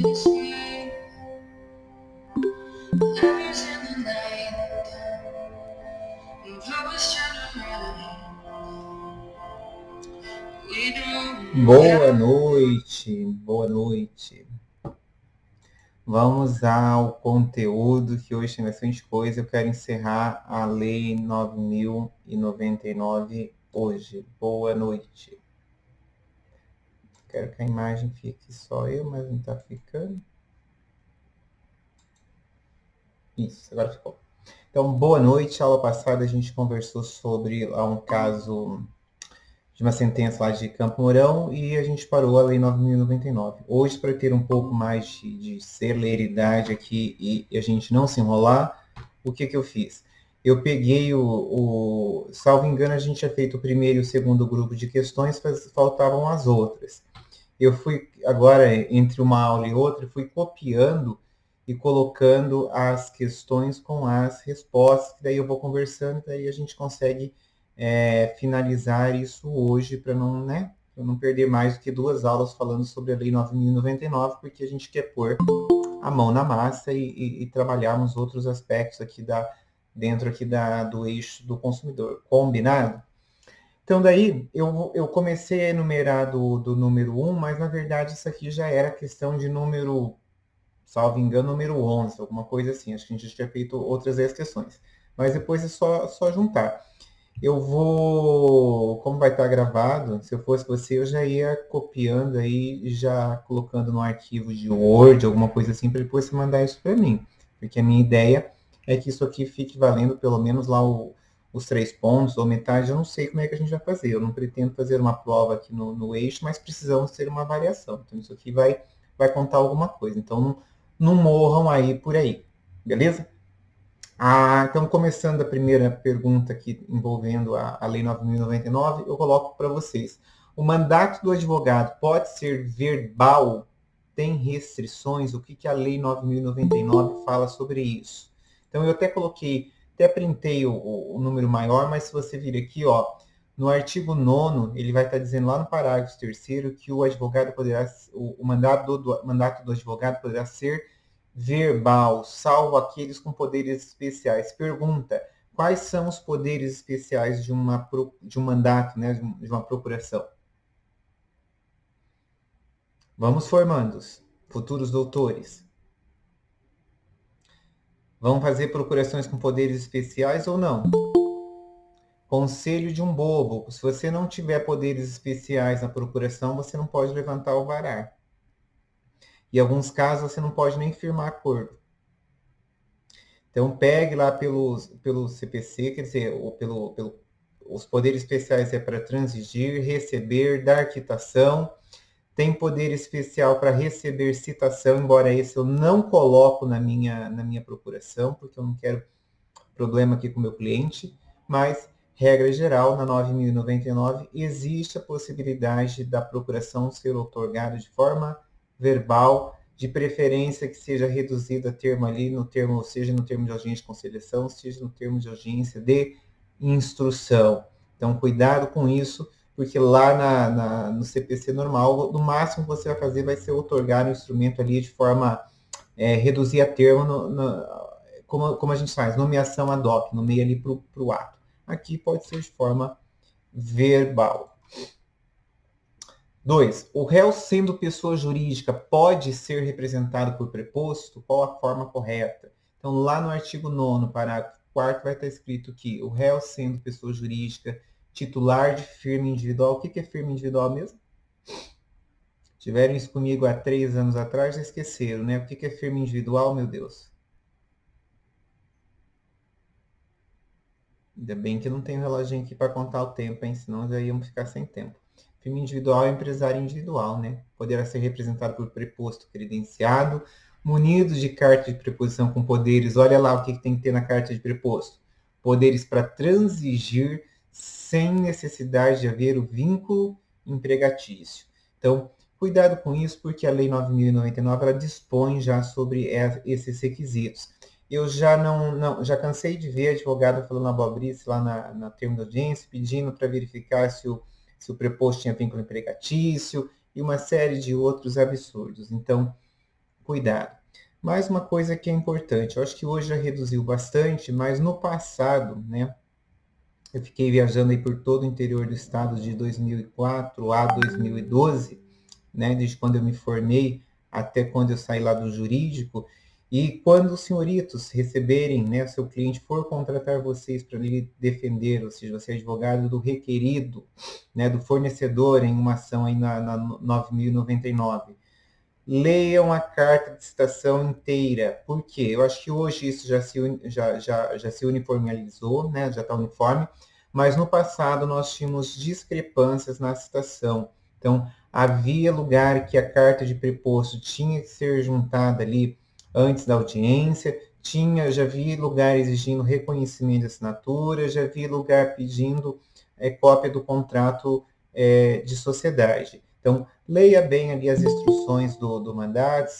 Boa noite, boa noite. Vamos ao conteúdo que hoje tem bastante coisa. Eu quero encerrar a Lei 9.099 hoje. Boa noite. Quero que a imagem fique só eu, mas não está ficando. Isso, agora ficou. Então, boa noite. A aula passada a gente conversou sobre um caso de uma sentença lá de Campo Mourão e a gente parou a Lei 9.099. Hoje, para ter um pouco mais de celeridade aqui e a gente não se enrolar, o que eu fiz? Eu peguei salvo engano, a gente tinha feito o primeiro e o segundo grupo de questões, faltavam as outras. Eu fui, agora, entre uma aula e outra, fui copiando e colocando as questões com as respostas, que daí eu vou conversando, daí a gente consegue finalizar isso hoje, para não perder mais do que 2 aulas falando sobre a Lei 9.099, porque a gente quer pôr a mão na massa e trabalharmos outros aspectos aqui dentro aqui do eixo do consumidor. Combinado? Então, daí, eu comecei a enumerar do número 1, mas, na verdade, isso aqui já era questão de número, salvo engano, número 11, alguma coisa assim. Acho que a gente já tinha feito outras 10 questões. Mas depois é só juntar. Eu vou, como vai estar gravado, se eu fosse você, eu já ia copiando aí e já colocando no arquivo de Word, alguma coisa assim, para depois você mandar isso para mim. Porque a minha ideia é que isso aqui fique valendo pelo menos lá os 3 pontos, ou metade. Eu não sei como é que a gente vai fazer. Eu não pretendo fazer uma prova aqui no eixo, mas precisamos ter uma variação. Então isso aqui vai contar alguma coisa. Então não morram aí por aí. Beleza? Então, começando a primeira pergunta aqui envolvendo a Lei 9.099, eu coloco para vocês. O mandato do advogado pode ser verbal? Tem restrições? O que a Lei 9.099 fala sobre isso? Então, eu até printei o número maior, mas se você vir aqui, no artigo 9º, ele vai estar dizendo lá no parágrafo 3º que o mandato do advogado poderá ser verbal, salvo aqueles com poderes especiais. Pergunta: quais são os poderes especiais de um mandato, né, de uma procuração? Vamos formandos, futuros doutores. Vão fazer procurações com poderes especiais ou não? Conselho de um bobo: se você não tiver poderes especiais na procuração, você não pode levantar o alvará. Em alguns casos, você não pode nem firmar acordo. Então, pegue lá pelo CPC, quer dizer, os poderes especiais é para transigir, receber, dar quitação. Tem poder especial para receber citação, embora esse eu não coloco na minha procuração, porque eu não quero problema aqui com o meu cliente. Mas, regra geral, na 9.099, existe a possibilidade da procuração ser otorgada de forma verbal, de preferência que seja reduzido a termo ali, seja no termo de audiência de conciliação, seja no termo de audiência de instrução. Então, cuidado com isso, porque lá no CPC normal, no máximo que você vai fazer vai ser otorgar o instrumento ali de forma reduzir a termo, como a gente faz, nomeação ad hoc, nomeia ali para o ato. Aqui pode ser de forma verbal. 2. O réu, sendo pessoa jurídica, pode ser representado por preposto? Qual a forma correta? Então, lá no artigo 9º, parágrafo 4º, vai estar escrito que o réu, sendo pessoa jurídica, titular de firma individual. O que é firma individual mesmo? Tiveram isso comigo há 3 anos atrás, já esqueceram, né? O que é firma individual, meu Deus? Ainda bem que não tem um reloginho aqui para contar o tempo, hein? Senão já íamos ficar sem tempo. Firma individual é empresário individual, né? Poderá ser representado por preposto credenciado, munido de carta de preposição com poderes. Olha lá o que tem que ter na carta de preposto. Poderes para transigir sem necessidade de haver o vínculo empregatício. Então, cuidado com isso, porque a Lei 9.099 ela dispõe já sobre esses requisitos. Eu já cansei de ver advogado falando abobrice lá na termo de audiência, pedindo para verificar se o preposto tinha vínculo empregatício e uma série de outros absurdos. Então, cuidado. Mais uma coisa que é importante, eu acho que hoje já reduziu bastante, mas no passado, né, eu fiquei viajando aí por todo o interior do estado de 2004 a 2012, né, desde quando eu me formei até quando eu saí lá do jurídico. E quando os senhoritos receberem, né, seu cliente for contratar vocês para lhe defender, ou seja, você é advogado do requerido, né, do fornecedor em uma ação aí na 9.099, leiam a carta de citação inteira. Por quê? Eu acho que hoje isso já se uniformizou, né? Já está uniforme, mas no passado nós tínhamos discrepâncias na citação. Então, havia lugar que a carta de preposto tinha que ser juntada ali antes da audiência, já vi lugar exigindo reconhecimento de assinatura, já vi lugar pedindo cópia do contrato de sociedade. Então, leia bem ali as instruções do mandato,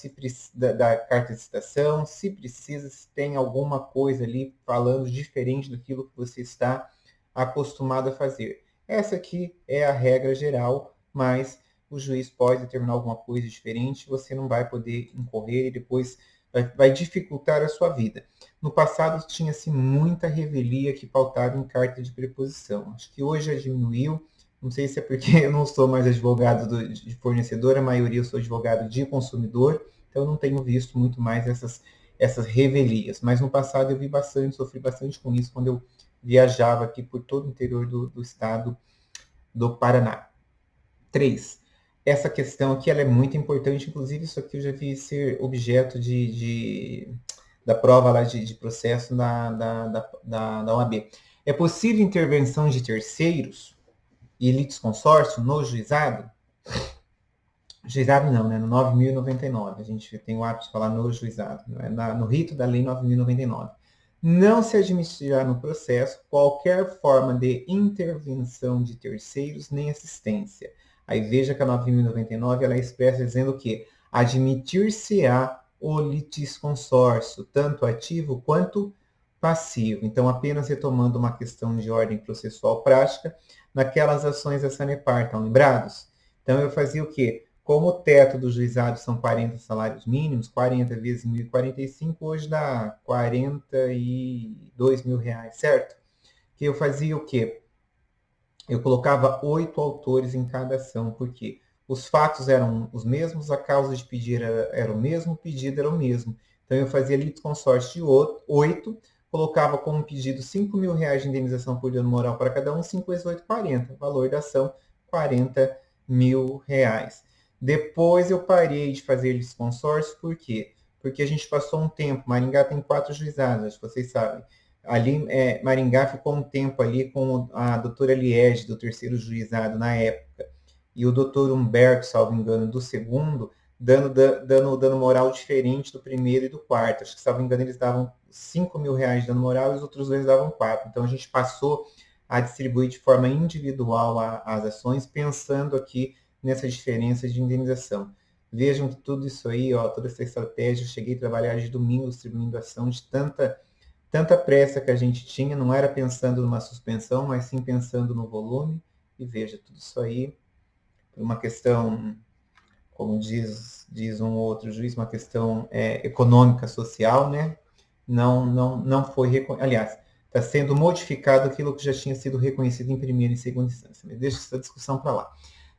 da carta de citação, se precisa, se tem alguma coisa ali falando diferente daquilo que você está acostumado a fazer. Essa aqui é a regra geral, mas o juiz pode determinar alguma coisa diferente, você não vai poder incorrer e depois vai dificultar a sua vida. No passado tinha-se muita revelia que pautava em carta de preposição. Acho que hoje já diminuiu. Não sei se é porque eu não sou mais advogado de fornecedor, a maioria eu sou advogado de consumidor, então eu não tenho visto muito mais essas revelias. Mas no passado eu vi bastante, sofri bastante com isso quando eu viajava aqui por todo o interior do estado do Paraná. 3. Essa questão aqui ela é muito importante, inclusive isso aqui eu já vi ser objeto da prova lá de processo da OAB. É possível intervenção de terceiros e litisconsórcio no juizado? Juizado não, né? No 9.099. A gente tem o hábito de falar no juizado, né? No rito da lei 9.099. Não se admitirá no processo qualquer forma de intervenção de terceiros nem assistência. Aí veja que a 9.099 ela é expressa dizendo que admitir-se-á o litisconsórcio, tanto ativo quanto passivo. Então, apenas retomando uma questão de ordem processual prática, naquelas ações da Sanepar, estão lembrados? Então, eu fazia o quê? Como o teto do juizado são 40 salários mínimos, 40 vezes 1.045, hoje dá 42 mil reais, certo? Que eu fazia o quê? Eu colocava 8 autores em cada ação, porque os fatos eram os mesmos, a causa de pedir era o mesmo, o pedido era o mesmo. Então, eu fazia litisconsórcio de 8, colocava como pedido 5 mil reais de indenização por dano moral para cada um, 5 vezes 8, 40. Valor da ação, 40 mil reais. Depois eu parei de fazer litisconsórcio, por quê? Porque a gente passou um tempo, Maringá tem 4 juizados, acho que vocês sabem. Ali, Maringá ficou um tempo ali com a doutora Liege, do terceiro juizado na época, e o doutor Humberto, salvo engano, do segundo, dando moral diferente do primeiro e do quarto. Acho que, salvo engano, eles davam 5 mil reais de dano moral e os outros dois davam 4. Então, a gente passou a distribuir de forma individual as ações, pensando aqui nessa diferença de indenização. Vejam que tudo isso aí, ó, toda essa estratégia, eu cheguei a trabalhar de domingo distribuindo ação de tanta pressa que a gente tinha, não era pensando numa suspensão, mas sim pensando no volume. E veja, tudo isso aí, por uma questão, como diz um outro juiz, uma questão econômica, social, né? Não foi aliás, está sendo modificado aquilo que já tinha sido reconhecido em primeira e segunda instância. Mas deixa essa discussão para lá.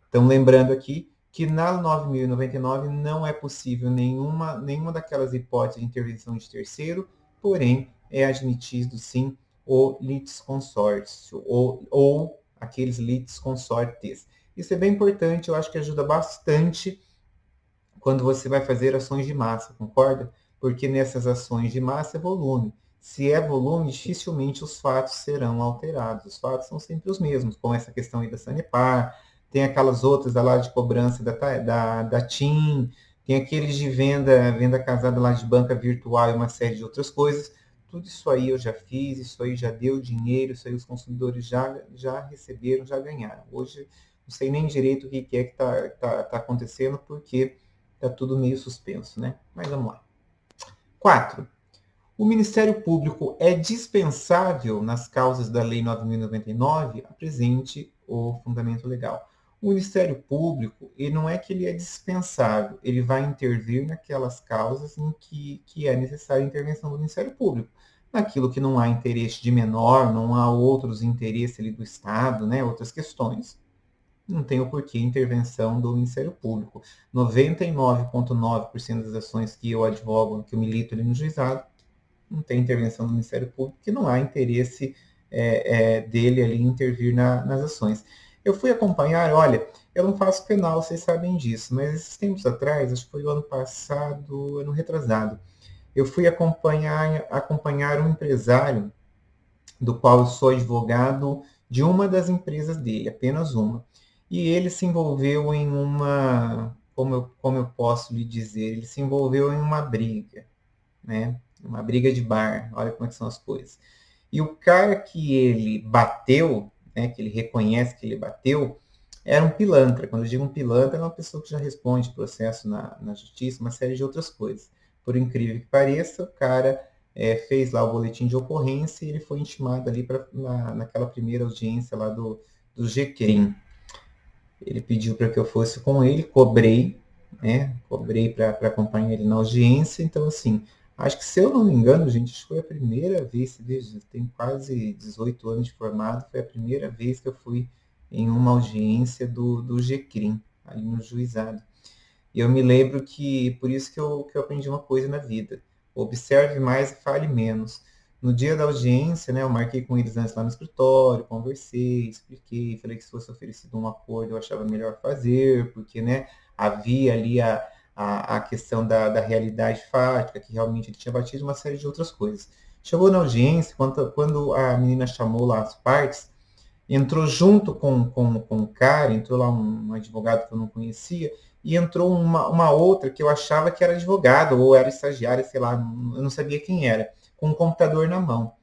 Então, lembrando aqui que na 9.099 não é possível nenhuma daquelas hipóteses de intervenção de terceiro, porém, é admitido sim o litisconsórcio ou aqueles litisconsortes. Isso é bem importante, eu acho que ajuda bastante quando você vai fazer ações de massa, concorda? Porque nessas ações de massa é volume. Se é volume, dificilmente os fatos serão alterados. Os fatos são sempre os mesmos, como essa questão aí da Sanepar, tem aquelas outras lá de cobrança da TIM, tem aqueles de venda casada lá de banca virtual e uma série de outras coisas. Tudo isso aí eu já fiz, isso aí já deu dinheiro, isso aí os consumidores já receberam, já ganharam. Hoje não sei nem direito o que é que tá acontecendo, porque está tudo meio suspenso, né? Mas vamos lá. 4. O Ministério Público é dispensável nas causas da Lei 9.099? Apresente o fundamento legal. O Ministério Público, ele não é que ele é dispensável, ele vai intervir naquelas causas em que é necessária a intervenção do Ministério Público. Naquilo que não há interesse de menor, não há outros interesses ali do Estado, né, outras questões, não tem o porquê a intervenção do Ministério Público. 99,9% das ações que eu advogo, que eu milito ali no juizado, não tem intervenção do Ministério Público, que não há interesse dele ali intervir nas ações. Eu fui acompanhar, olha, eu não faço penal, vocês sabem disso, mas esses tempos atrás, acho que foi o ano passado, ano retrasado, eu fui acompanhar um empresário do qual eu sou advogado de uma das empresas dele, apenas uma. E ele se envolveu em uma, como eu posso lhe dizer, ele se envolveu em uma briga, né? Uma briga de bar, olha como é que são as coisas. E o cara que ele bateu, né, que ele reconhece que ele bateu, era um pilantra. Quando eu digo um pilantra, é uma pessoa que já responde processo na justiça, uma série de outras coisas. Por incrível que pareça, o cara fez lá o boletim de ocorrência e ele foi intimado ali naquela primeira audiência lá do GCRIM. Ele pediu para que eu fosse com ele, cobrei, né? Cobrei para acompanhar ele na audiência. Então, assim, acho que se eu não me engano, gente, acho que foi a primeira vez, veja, tem quase 18 anos de formado, foi a primeira vez que eu fui em uma audiência do GCRIM, ali no juizado. E eu me lembro que, por isso que eu aprendi uma coisa na vida, observe mais e fale menos. No dia da audiência, né, eu marquei com eles antes lá no escritório, conversei, expliquei, falei que se fosse oferecido um acordo eu achava melhor fazer, porque, né, havia ali a questão da realidade fática, que realmente ele tinha batido, uma série de outras coisas. Chegou na audiência, quando a menina chamou lá as partes, entrou junto com o cara, entrou lá um advogado que eu não conhecia, e entrou uma outra que eu achava que era advogado, ou era estagiária, sei lá, eu não sabia quem era, com um computador na mão.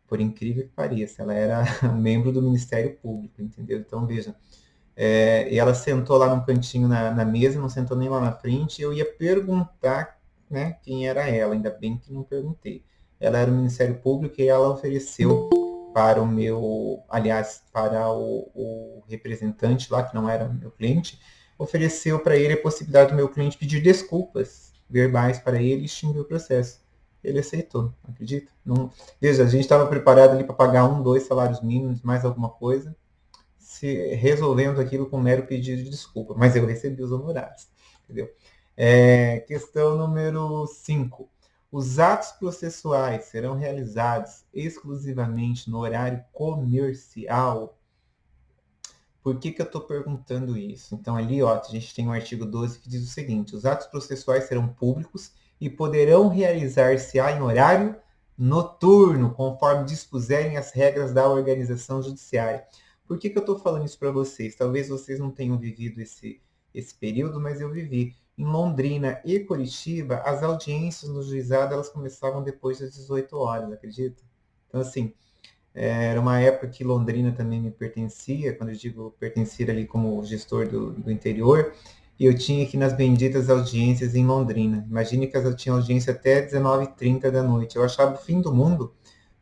Por incrível que pareça, ela era membro do Ministério Público, entendeu? Então, veja, e ela sentou lá no cantinho na mesa, não sentou nem lá na frente, e eu ia perguntar, né, quem era ela, ainda bem que não perguntei. Ela era do Ministério Público e ela ofereceu para o meu, aliás, para o representante lá, que não era meu cliente, ofereceu para ele a possibilidade do meu cliente pedir desculpas verbais para ele e extinguir o processo. Ele aceitou, acredita? Não, veja, a gente estava preparado ali para pagar 2 salários mínimos, mais alguma coisa, se resolvendo aquilo com mero pedido de desculpa, mas eu recebi os honorários, entendeu? Questão número 5. Os atos processuais serão realizados exclusivamente no horário comercial? Por que eu estou perguntando isso? Então, ali, ó, a gente tem o artigo 12 que diz o seguinte: os atos processuais serão públicos e poderão realizar-se-á em horário noturno, conforme dispuserem as regras da organização judiciária. Por que eu estou falando isso para vocês? Talvez vocês não tenham vivido esse período, mas eu vivi. Em Londrina e Curitiba, as audiências no juizado elas começavam depois das 18 horas, acredita? Então, assim, era uma época que Londrina também me pertencia, quando eu digo pertencer ali como gestor do interior, e eu tinha que ir nas benditas audiências em Londrina. Imagine que eu tinha audiência até 19h30 da noite. Eu achava o fim do mundo,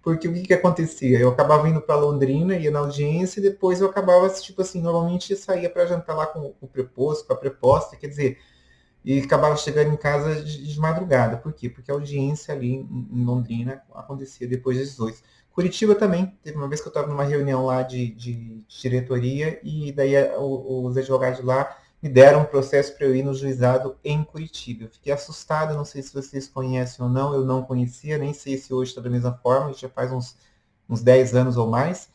porque o que acontecia? Eu acabava indo para Londrina, ia na audiência, e depois eu acabava, tipo assim, normalmente eu saía para jantar lá com o preposto, com a preposta, quer dizer, e acabava chegando em casa de madrugada. Por quê? Porque a audiência ali em Londrina acontecia depois das 18. Curitiba também, teve uma vez que eu estava numa reunião lá de diretoria e daí os advogados lá me deram um processo para eu ir no juizado em Curitiba. Eu fiquei assustado, não sei se vocês conhecem ou não, eu não conhecia, nem sei se hoje está da mesma forma, já faz uns 10 anos ou mais.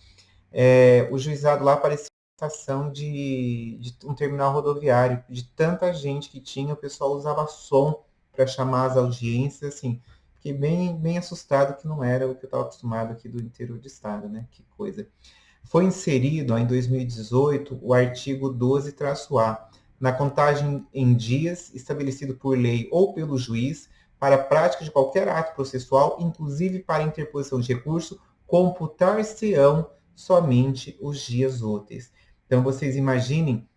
O juizado lá parecia uma estação de um terminal rodoviário, de tanta gente que tinha, o pessoal usava som para chamar as audiências, assim, fiquei bem assustado que não era o que eu estava acostumado aqui do interior do estado, né? Que coisa. Foi inserido, ó, em 2018, o artigo 12-A, na contagem em dias estabelecido por lei ou pelo juiz para a prática de qualquer ato processual, inclusive para interposição de recurso, computar-se-ão somente os dias úteis. Então, vocês imaginem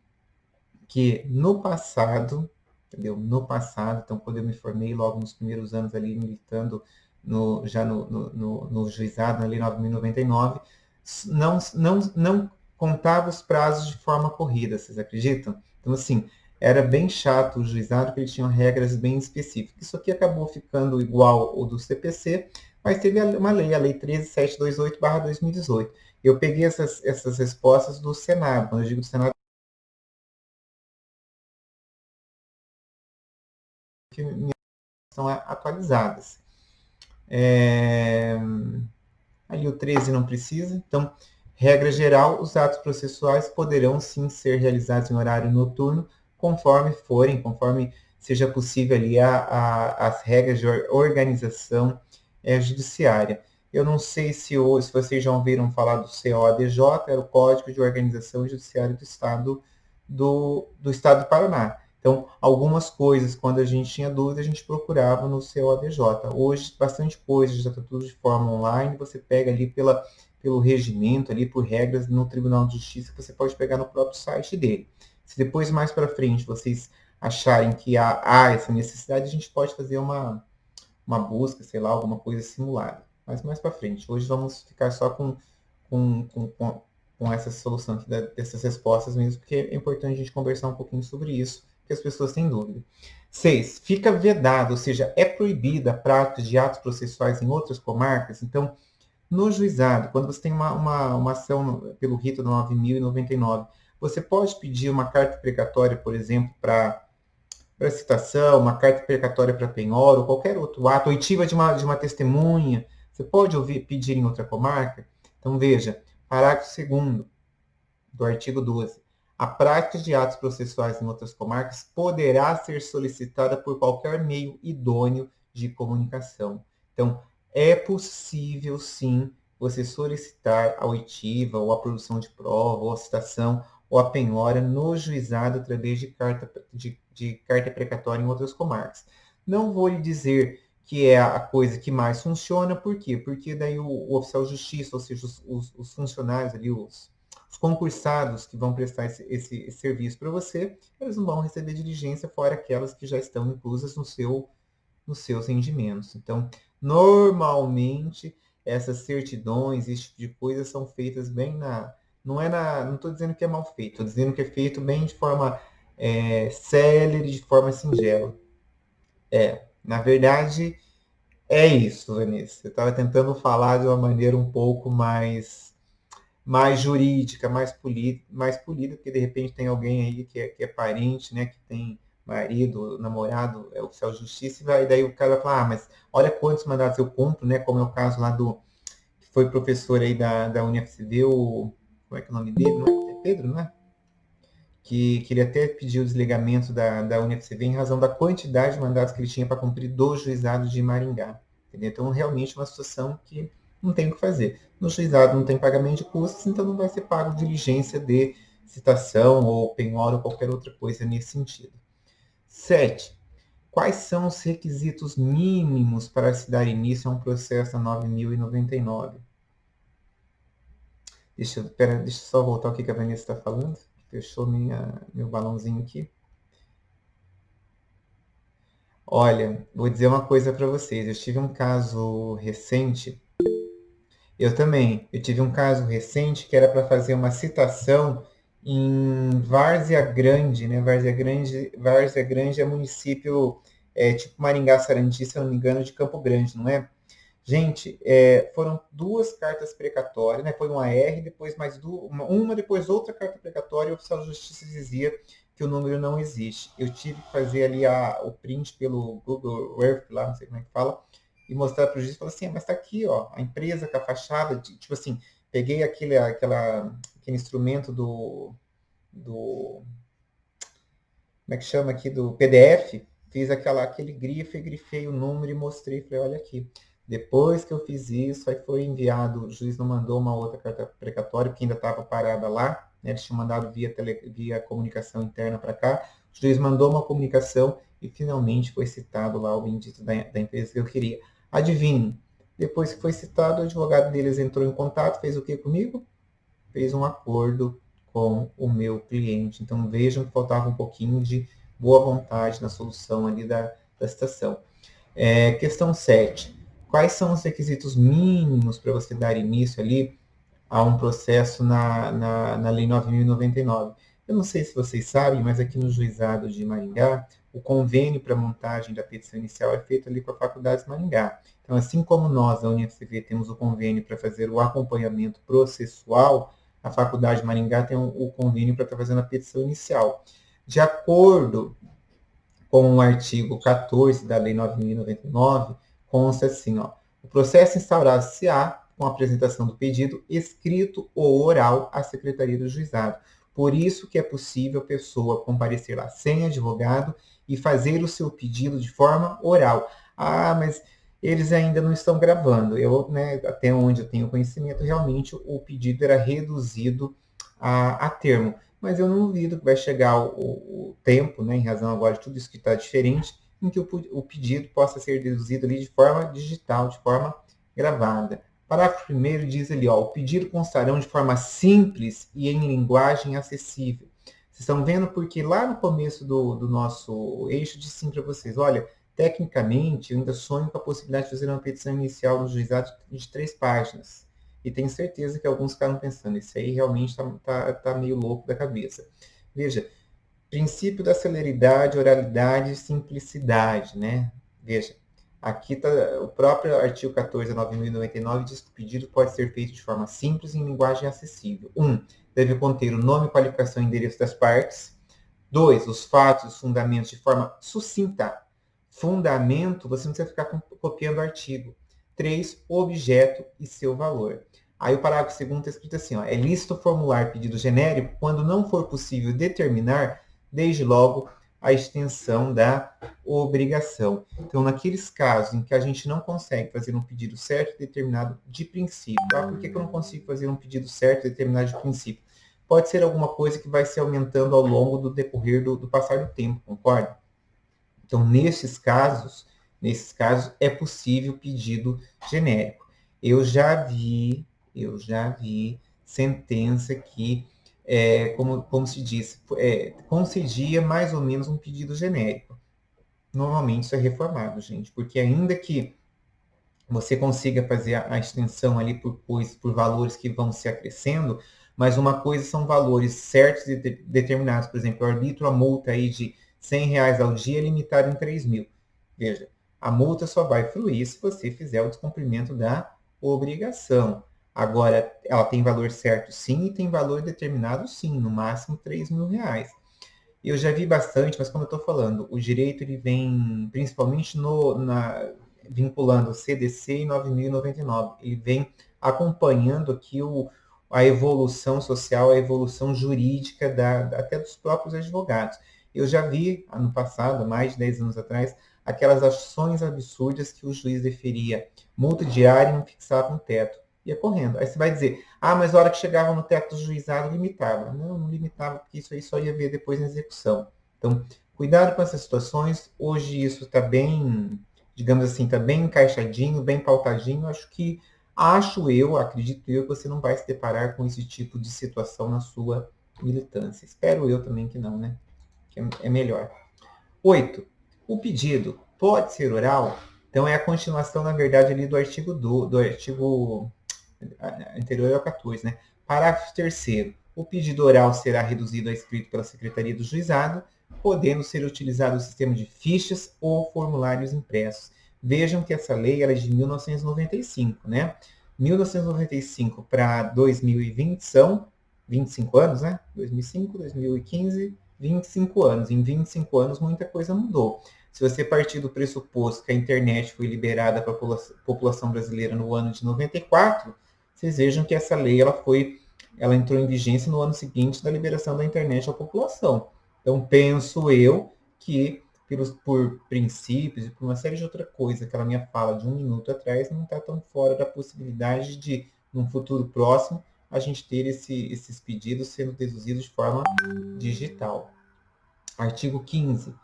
que no passado, entendeu? No passado, então, quando eu me formei, logo nos primeiros anos ali, militando já no juizado, ali em 1999, não contava os prazos de forma corrida, vocês acreditam? Então, assim, era bem chato o juizado, porque eles tinham regras bem específicas. Isso aqui acabou ficando igual o do CPC, mas teve uma lei, a Lei 13728/2018. Eu peguei essas respostas do Senado. Quando eu digo do Senado, que são atualizadas. Ali o 13 não precisa. Então, regra geral, os atos processuais poderão sim ser realizados em horário noturno, conforme seja possível ali as regras de organização judiciária. Eu não sei se vocês já ouviram falar do COADJ, era o Código de Organização Judiciária do Estado do Paraná. Então, algumas coisas, quando a gente tinha dúvida, a gente procurava no COADJ. Hoje, bastante coisa, já está tudo de forma online, você pega ali pelo regimento, ali por regras no Tribunal de Justiça, que você pode pegar no próprio site dele. Se depois, mais para frente, vocês acharem que há essa necessidade, a gente pode fazer uma busca, sei lá, alguma coisa simulada. Mas mais para frente. Hoje vamos ficar só com essa solução aqui dessas respostas mesmo, porque é importante a gente conversar um pouquinho sobre isso, que as pessoas têm dúvida. 6. Fica vedado, ou seja, é proibida a prática de atos processuais em outras comarcas. Então, no juizado, quando você tem uma ação pelo rito 9.099, você pode pedir uma carta precatória, por exemplo, para citação, uma carta precatória para penhora, ou qualquer outro ato, oitiva de uma testemunha, você pode pedir em outra comarca? Então, veja, parágrafo 2º do artigo 12. A prática de atos processuais em outras comarcas poderá ser solicitada por qualquer meio idôneo de comunicação. Então, é possível, sim, você solicitar a oitiva, ou a produção de prova, ou a citação, ou a penhora no juizado através de carta precatória em outras comarcas. Não vou lhe dizer que é a coisa que mais funciona, por quê? Porque daí o oficial de justiça, ou seja, os funcionários ali, os concursados que vão prestar esse serviço para você, eles não vão receber diligência fora aquelas que já estão inclusas nos seus rendimentos. Então, normalmente, essas certidões, esse tipo de coisa são feitas bem não estou dizendo que é mal feito, estou dizendo que é feito bem de forma célere, de forma singela. Na verdade, é isso, Vanessa. Eu estava tentando falar de uma maneira um pouco mais jurídica, mais polida, porque de repente tem alguém aí que é parente, né, que tem marido, namorado, é oficial de justiça, e daí o cara vai falar, mas olha quantos mandados eu cumpro, né, como é o caso lá que foi professor aí da UniFCB, como é que é o nome dele? Não é Pedro, não é? Que ele até pediu o desligamento da UniFCB em razão da quantidade de mandados que ele tinha para cumprir do juizado de Maringá. Entendeu? Então, realmente, uma situação que não tem o que fazer. No juizado não tem pagamento de custos, então não vai ser pago diligência de citação ou penhora ou qualquer outra coisa nesse sentido. 7. Quais são os requisitos mínimos para se dar início a um processo 9.099? Deixa eu só voltar o que a Vanessa está falando. Fechou meu balãozinho aqui. Olha, vou dizer uma coisa para vocês. Eu tive um caso recente. Eu também. Eu tive um caso recente que era para fazer uma citação em Várzea Grande, né? Várzea Grande é município tipo Maringá Sarandi, se eu não me engano, de Campo Grande, não é? Gente, foram duas cartas precatórias, né? Foi uma R, depois mais uma, depois outra carta precatória, e o oficial de justiça dizia que o número não existe. Eu tive que fazer ali o print pelo Google Earth, lá, não sei como é que fala, e mostrar para o juiz e falar assim, mas tá aqui, ó, a empresa com a fachada, tipo assim, peguei aquele instrumento do como é que chama aqui, do PDF, fiz aquele grifo e grifei o número e mostrei, falei, olha aqui. Depois que eu fiz isso, aí foi enviado, o juiz não mandou uma outra carta precatória, que ainda estava parada lá, né? Eles tinham mandado via comunicação interna para cá, o juiz mandou uma comunicação e finalmente foi citado lá o bendito da empresa que eu queria. Adivinhe, depois que foi citado, o advogado deles entrou em contato, fez o que comigo? Fez um acordo com o meu cliente. Então vejam que faltava um pouquinho de boa vontade na solução ali da situação. Questão 7. Quais são os requisitos mínimos para você dar início ali a um processo na Lei 9.099. Eu não sei se vocês sabem, mas aqui no Juizado de Maringá, o convênio para montagem da petição inicial é feito ali com a Faculdade de Maringá. Então, assim como nós, da UniFCV, temos o convênio para fazer o acompanhamento processual, a Faculdade de Maringá tem o convênio para estar fazendo a petição inicial. De acordo com o artigo 14 da Lei 9.099, consta assim, ó, o processo instaurar-se-á com a apresentação do pedido escrito ou oral à Secretaria do Juizado. Por isso que é possível a pessoa comparecer lá sem advogado e fazer o seu pedido de forma oral. Ah, mas eles ainda não estão gravando. Eu, né, até onde eu tenho conhecimento, realmente o pedido era reduzido a termo. Mas eu não duvido que vai chegar o tempo, né, em razão agora de tudo isso que está diferente, em que o pedido possa ser deduzido ali de forma digital, de forma gravada. Parágrafo 1º diz ali, ó, o pedido constarão de forma simples e em linguagem acessível. Vocês estão vendo porque lá no começo do nosso eixo disse sim para vocês, olha, tecnicamente eu ainda sonho com a possibilidade de fazer uma petição inicial no juizado de 3 páginas. E tenho certeza que alguns ficaram pensando, isso aí realmente tá meio louco da cabeça. Veja, princípio da celeridade, oralidade e simplicidade, né? Veja, aqui está o próprio artigo 14 da 9.099 diz que o pedido pode ser feito de forma simples e em linguagem acessível. 1. Deve conter o nome, qualificação e endereço das partes. 2. Os fatos e os fundamentos de forma sucinta. Fundamento, você não precisa ficar copiando o artigo. 3. Objeto e seu valor. Aí o parágrafo 2º está escrito assim, ó, é lícito formular pedido genérico quando não for possível determinar, desde logo, a extensão da obrigação. Então, naqueles casos em que a gente não consegue fazer um pedido certo e determinado de princípio, tá? Por que eu não consigo fazer um pedido certo e determinado de princípio? Pode ser alguma coisa que vai se aumentando ao longo do decorrer do passar do tempo, concorda? Então, nesses casos é possível pedido genérico. Eu já vi sentença que, como se diz, concedia mais ou menos um pedido genérico. Normalmente isso é reformado, gente, porque ainda que você consiga fazer a extensão ali por valores que vão se acrescendo, mas uma coisa são valores certos e determinados. Por exemplo, eu arbitro a multa aí de R$ 100 ao dia limitada em 3.000. Veja, a multa só vai fruir se você fizer o descumprimento da obrigação. Agora, ela tem valor certo sim e tem valor determinado sim, no máximo R$ 3.000. Eu já vi bastante, mas como eu estou falando, o direito ele vem principalmente vinculando o CDC e 9.099. Ele vem acompanhando aqui a evolução social, a evolução jurídica até dos próprios advogados. Eu já vi, no passado, mais de 10 anos atrás, aquelas ações absurdas que o juiz deferia multa diária e não fixava um teto. Ia correndo. Aí você vai dizer, mas na hora que chegava no teto do juizado, limitava. Não limitava, porque isso aí só ia ver depois na execução. Então, cuidado com essas situações. Hoje isso está bem, digamos assim, está bem encaixadinho, bem pautadinho. Acredito eu, que você não vai se deparar com esse tipo de situação na sua militância. Espero eu também que não, né? Que é melhor. 8. O pedido pode ser oral? Então, é a continuação, na verdade, ali do artigo anterior ao 14, né? Parágrafo 3º. O pedido oral será reduzido a escrito pela Secretaria do Juizado, podendo ser utilizado o sistema de fichas ou formulários impressos. Vejam que essa lei era de 1995, né? 1995 para 2020 são 25 anos, né? 2005, 2015, 25 anos. Em 25 anos, muita coisa mudou. Se você partir do pressuposto que a internet foi liberada para a população brasileira no ano de 94, vocês vejam que essa lei ela entrou em vigência no ano seguinte da liberação da internet à população. Então, penso eu que, por princípios e por uma série de outra coisa, aquela minha fala de 1 minuto atrás, não está tão fora da possibilidade de, num futuro próximo, a gente ter esses pedidos sendo deduzidos de forma digital. Artigo 15.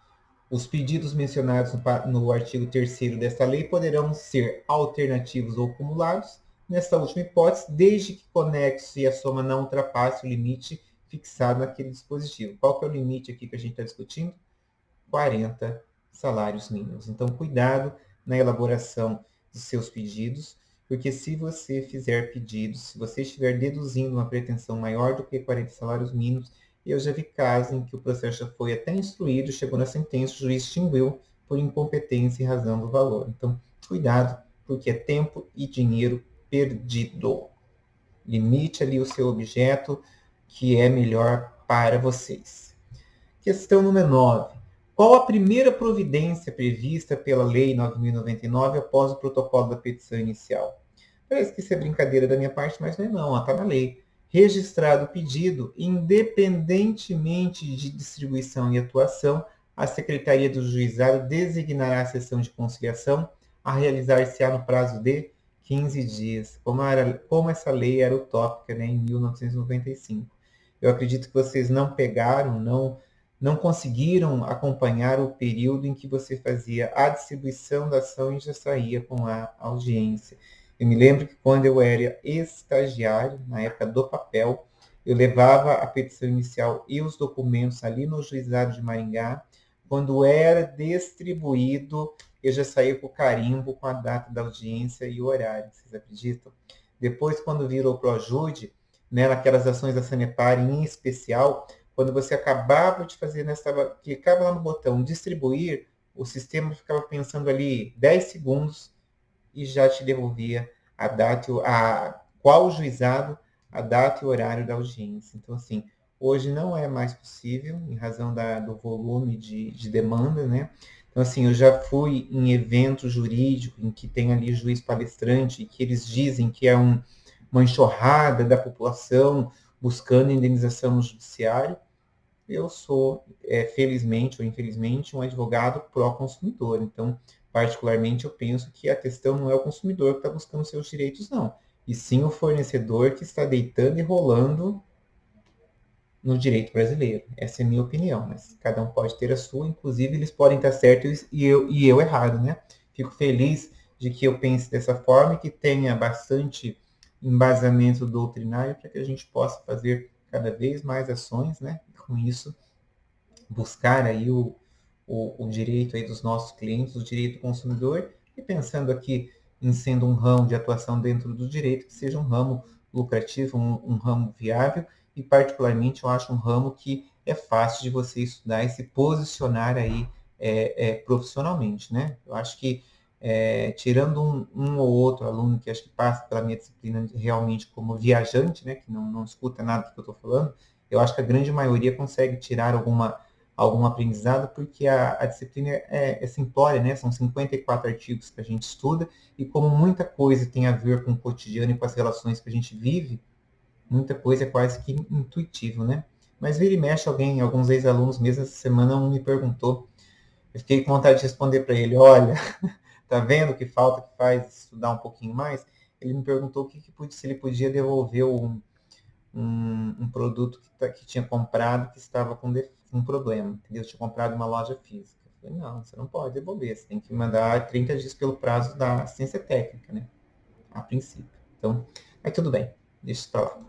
Os pedidos mencionados no artigo 3º desta lei poderão ser alternativos ou acumulados, nesta última hipótese, desde que o conexo e a soma não ultrapasse o limite fixado naquele dispositivo. Qual que é o limite aqui que a gente está discutindo? 40 salários mínimos. Então, cuidado na elaboração dos seus pedidos. porque se você fizer pedidos, se você estiver deduzindo uma pretensão maior do que 40 salários mínimos, eu já vi casos em que o processo já foi até instruído, chegou na sentença, o juiz extinguiu por incompetência em razão do valor. Então, cuidado, porque é tempo e dinheiro perdido. Limite ali o seu objeto, que é melhor para vocês. Questão número 9. Qual a primeira providência prevista pela Lei 9.099 após o protocolo da petição inicial? Parece que isso é brincadeira da minha parte, mas não é não, está na lei. Registrado o pedido, independentemente de distribuição e atuação, a Secretaria do Juizado designará a sessão de conciliação a realizar-se-á no prazo de 15 dias. Como essa lei era utópica, né, em 1995. Eu acredito que vocês não pegaram, não conseguiram acompanhar o período em que você fazia a distribuição da ação e já saía com a audiência. Eu me lembro que quando eu era estagiário, na época do papel, eu levava a petição inicial e os documentos ali no juizado de Maringá. Quando era distribuído, eu já saía com o carimbo com a data da audiência e o horário. Vocês acreditam? Depois, quando virou Projude, né, naquelas ações da Sanepar em especial, quando você acabava de fazer, clicava lá no botão distribuir, o sistema ficava pensando ali 10 segundos e já te devolvia a data, qual juizado, a data e o horário da audiência. Então, assim, hoje não é mais possível, em razão do volume de demanda, né? Então, assim, eu já fui em evento jurídico em que tem ali juiz palestrante, que eles dizem que é uma enxurrada da população buscando indenização no judiciário. Eu sou, felizmente ou infelizmente, um advogado pró-consumidor. Então, particularmente, eu penso que a questão não é o consumidor que está buscando seus direitos, não. E sim o fornecedor que está deitando e rolando no direito brasileiro. Essa é a minha opinião, mas cada um pode ter a sua. Inclusive, eles podem estar certos e eu errado, né? Fico feliz de que eu pense dessa forma e que tenha bastante embasamento doutrinário para que a gente possa fazer cada vez mais ações, né? E com isso, buscar aí o direito aí dos nossos clientes, o direito do consumidor, e pensando aqui em sendo um ramo de atuação dentro do direito, que seja um ramo lucrativo, um ramo viável, e particularmente eu acho um ramo que é fácil de você estudar e se posicionar aí profissionalmente, né? Eu acho que tirando um ou outro aluno que acho que passa pela minha disciplina realmente como viajante, né, que não escuta nada do que eu estou falando, eu acho que a grande maioria consegue tirar algum aprendizado, porque a disciplina é simplória, né? São 54 artigos que a gente estuda, e como muita coisa tem a ver com o cotidiano e com as relações que a gente vive, muita coisa é quase que intuitivo, né? Mas vira e mexe alguns ex-alunos mesmo essa semana, um me perguntou, eu fiquei com vontade de responder para ele, olha, tá vendo que falta que faz estudar um pouquinho mais? Ele me perguntou se ele podia devolver um produto que tinha comprado que estava com um problema, entendeu? Eu tinha comprado uma loja física. Eu falei, não, você não pode devolver, você tem que mandar 30 dias pelo prazo da assistência técnica, né? A princípio. Então, aí tudo bem, deixa isso para lá.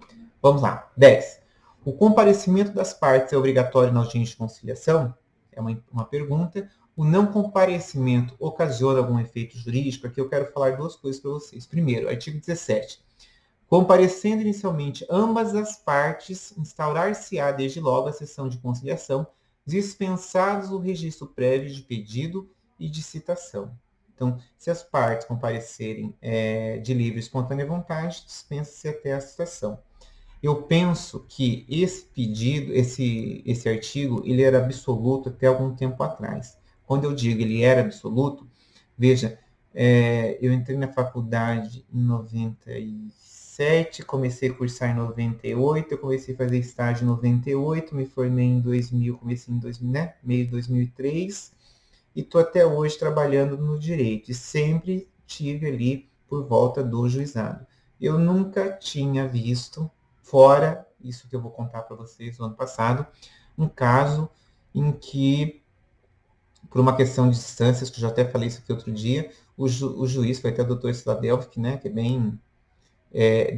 Vamos lá. 10. O comparecimento das partes é obrigatório na audiência de conciliação? É uma pergunta. O não comparecimento ocasiona algum efeito jurídico? Aqui eu quero falar duas coisas para vocês. Primeiro, artigo 17. Comparecendo inicialmente ambas as partes, instaurar-se-á desde logo a sessão de conciliação, dispensados o registro prévio de pedido e de citação. Então, se as partes comparecerem de livre e espontânea vontade, dispensa-se até a citação. Eu penso que esse pedido, esse artigo, ele era absoluto até algum tempo atrás. Quando eu digo ele era absoluto, veja, eu entrei na faculdade em 97, comecei a cursar em 98, eu comecei a fazer estágio em 98, me formei em 2000, comecei em 2000, né? Meio de 2003, e estou até hoje trabalhando no direito, e sempre tive ali por volta do juizado. Eu nunca tinha visto, fora isso que eu vou contar para vocês no ano passado, um caso em que, por uma questão de distâncias, que eu já até falei isso aqui outro dia, o juiz, foi até o doutor Sladelf, né, que é bem,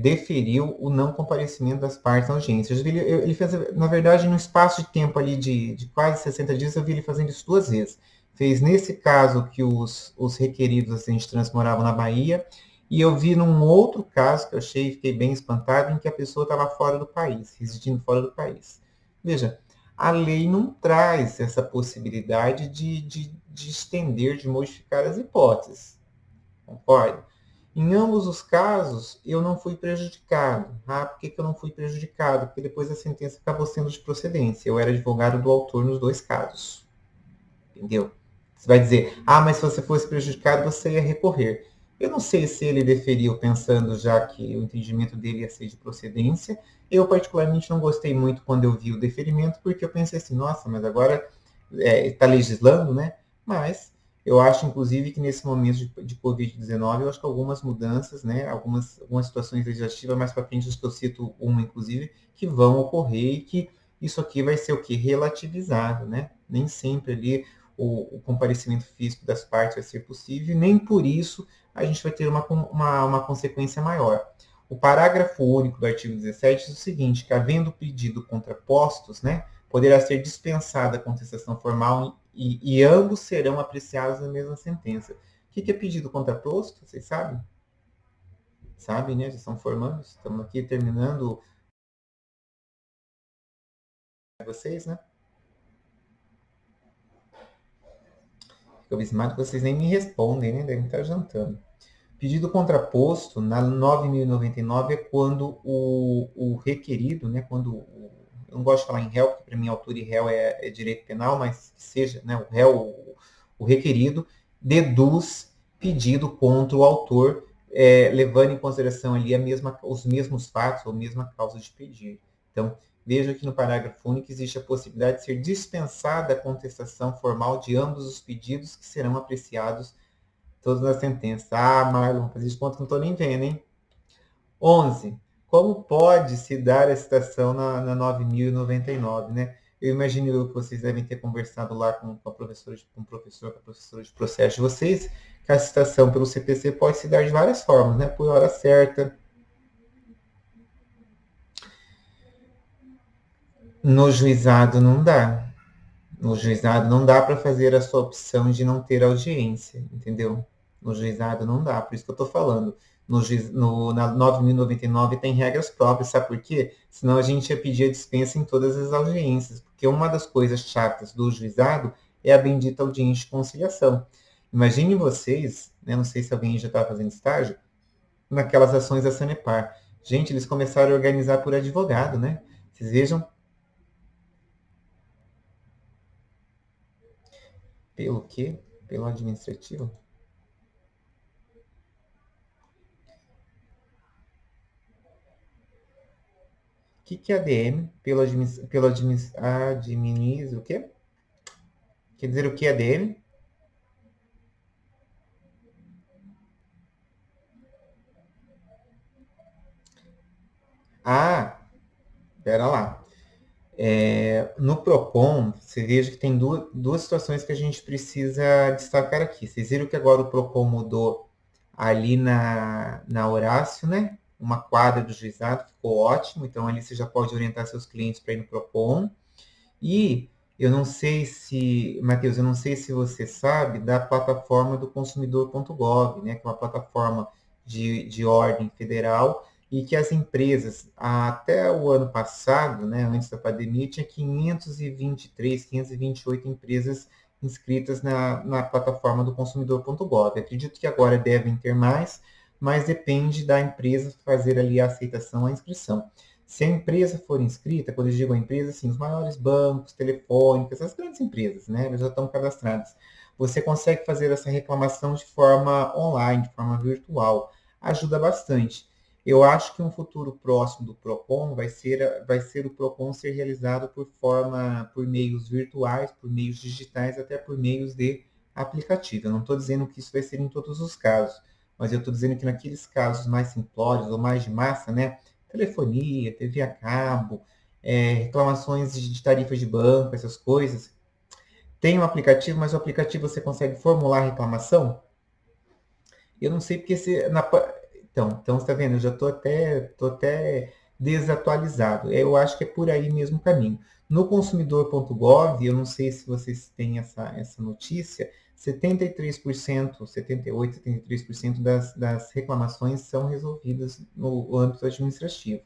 deferiu o não comparecimento das partes na audiência. Ele fez, na verdade, num espaço de tempo ali de quase 60 dias, eu vi ele fazendo isso 2 vezes. Fez nesse caso que os requeridos acidentes de trânsito moravam na Bahia, E eu vi num outro caso que eu achei, fiquei bem espantado, em que a pessoa estava fora do país, residindo fora do país. Veja, a lei não traz essa possibilidade de estender, de modificar as hipóteses. Concorda? Em ambos os casos, eu não fui prejudicado. Ah, por que eu não fui prejudicado? Porque depois a sentença acabou sendo de procedência. Eu era advogado do autor nos dois casos. Entendeu? Você vai dizer, ah, mas se você fosse prejudicado, você ia recorrer. Eu não sei se ele deferiu pensando já que o entendimento dele ia ser de procedência. Eu, particularmente, não gostei muito quando eu vi o deferimento, porque eu pensei assim, nossa, mas agora está legislando, né? Mas eu acho, inclusive, que nesse momento de Covid-19, eu acho que algumas mudanças, né? Algumas situações legislativas, mais para frente, que eu cito uma, inclusive, que vão ocorrer e que isso aqui vai ser o que? Relativizado, né? Nem sempre ali o comparecimento físico das partes vai ser possível, e nem por isso a gente vai ter uma consequência maior. O parágrafo único do artigo 17 diz o seguinte, que havendo pedido contrapostos, né, poderá ser dispensada a contestação formal e ambos serão apreciados na mesma sentença. O que é pedido contraposto? Vocês sabem? Sabem, né? Já estão formando, estamos aqui terminando vocês, né? Fico abismado que vocês nem me respondem, né? Devem estar jantando. Pedido contraposto, na 9.099, é quando o requerido, né, eu não gosto de falar em réu, porque para mim autor e réu é direito penal, mas que seja, né, o réu, o requerido, deduz pedido contra o autor, levando em consideração ali os mesmos fatos ou mesma causa de pedir. Então, veja que no parágrafo único existe a possibilidade de ser dispensada a contestação formal de ambos os pedidos que serão apreciados todas as sentenças. Ah, Marlon, fazer de conta que não estou nem vendo, hein? 11. Como pode se dar a citação na 9.099, né? Eu imagino que vocês devem ter conversado lá com a professora, com o professor, com a professora de processo de vocês, que a citação pelo CPC pode se dar de várias formas, né? Por hora certa. No juizado não dá. No juizado não dá para fazer a sua opção de não ter audiência, entendeu? No juizado não dá, por isso que eu estou falando. Na 9.099 tem regras próprias, sabe por quê? Senão a gente ia pedir a dispensa em todas as audiências, porque uma das coisas chatas do juizado é a bendita audiência de conciliação. Imaginem vocês, né, não sei se alguém já está fazendo estágio, naquelas ações da Sanepar. Gente, eles começaram a organizar por advogado, né? Vocês vejam pelo quê? Pelo administrativo? O que é ADM? Administra o quê? Quer dizer o que é ADM? Ah, pera lá. No PROCON, você veja que tem duas situações que a gente precisa destacar aqui. Vocês viram que agora o PROCON mudou ali na Horácio, né? Uma quadra do juizado, ficou ótimo. Então ali você já pode orientar seus clientes para ir no PROCON. E eu não sei se, Matheus, eu não sei se você sabe da plataforma do consumidor.gov, né, que é uma plataforma de ordem federal e que as empresas, até o ano passado, né, antes da pandemia, tinha 523, 528 empresas inscritas na plataforma do consumidor.gov. Acredito que agora devem ter mais, mas depende da empresa fazer ali a aceitação, a inscrição. Se a empresa for inscrita, quando eu digo a empresa, assim, os maiores bancos, telefônicas, as grandes empresas, né, elas já estão cadastradas. Você consegue fazer essa reclamação de forma online, de forma virtual. Ajuda bastante. Eu acho que um futuro próximo do PROCON vai ser o PROCON ser realizado por meios virtuais, por meios digitais, até por meios de aplicativo. Eu não estou dizendo que isso vai ser em todos os casos, mas eu estou dizendo que naqueles casos mais simplórios ou mais de massa, né, telefonia, TV a cabo, reclamações de tarifas de banco, essas coisas. Tem um aplicativo, mas o aplicativo você consegue formular a reclamação? Eu não sei porque então você está vendo, eu já tô até desatualizado. Eu acho que é por aí mesmo o caminho. No consumidor.gov, eu não sei se vocês têm essa notícia, 73%, 78%, 73% das reclamações são resolvidas no âmbito administrativo.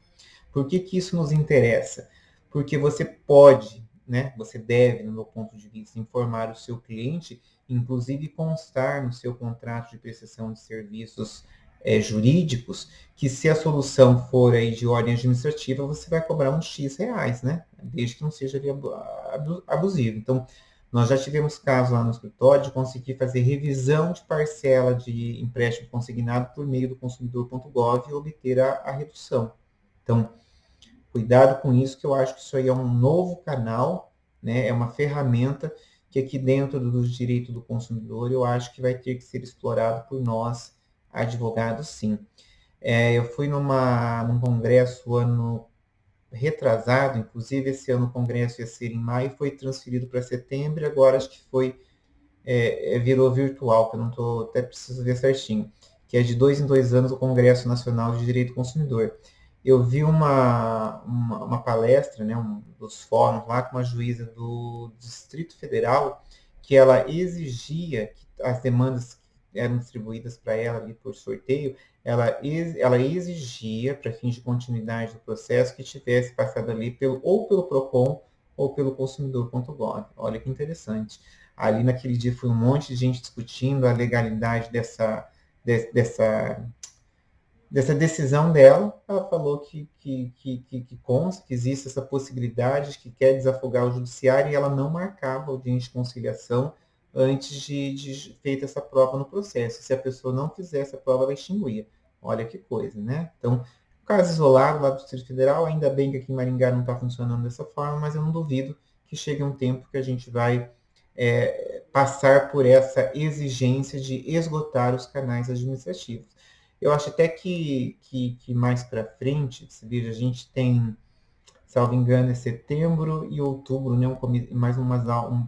Por que isso nos interessa? Porque você pode, né, você deve, no meu ponto de vista, informar o seu cliente, inclusive constar no seu contrato de prestação de serviços jurídicos, que se a solução for aí de ordem administrativa, você vai cobrar uns X reais, né? Desde que não seja abusivo. Então, nós já tivemos casos lá no escritório de conseguir fazer revisão de parcela de empréstimo consignado por meio do consumidor.gov e obter a redução. Então, cuidado com isso, que eu acho que isso aí é um novo canal, né? É uma ferramenta que aqui dentro do direito do consumidor eu acho que vai ter que ser explorado por nós, advogados, sim. Eu fui num congresso ano retrasado, inclusive esse ano o congresso ia ser em maio, foi transferido para setembro, e agora acho que virou virtual, que eu não estou, até preciso ver certinho, que é de 2 em 2 anos o Congresso Nacional de Direito do Consumidor. Eu vi uma palestra, né, dos fóruns lá com uma juíza do Distrito Federal, que ela exigia que as demandas que eram distribuídas para ela ali por sorteio, ela exigia, para fins de continuidade do processo, que tivesse passado ali ou pelo PROCON ou pelo consumidor.gov. Olha que interessante. Ali naquele dia foi um monte de gente discutindo a legalidade dessa decisão dela. Ela falou que consta, que existe essa possibilidade, que quer desafogar o judiciário, e ela não marcava audiência de conciliação antes de feita essa prova no processo. Se a pessoa não fizesse a prova, ela extinguia. Olha que coisa, né? Então, caso isolado lá do Distrito Federal, ainda bem que aqui em Maringá não está funcionando dessa forma, mas eu não duvido que chegue um tempo que a gente vai passar por essa exigência de esgotar os canais administrativos. Eu acho até que mais para frente, você veja, a gente tem, salvo engano, é setembro e outubro, né, um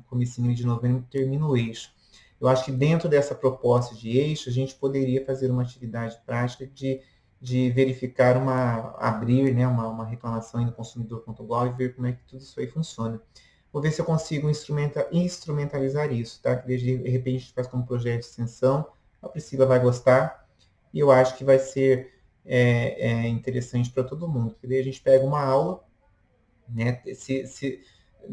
comecinho de novembro que termina o eixo. Eu acho que dentro dessa proposta de eixo, a gente poderia fazer uma atividade prática de verificar abrir, né, uma reclamação no consumidor.gov e ver como é que tudo isso aí funciona. Vou ver se eu consigo instrumentalizar isso, tá? Que de repente a gente faz como projeto de extensão, a Priscila vai gostar, e eu acho que vai ser interessante para todo mundo. Porque daí a gente pega uma aula, né?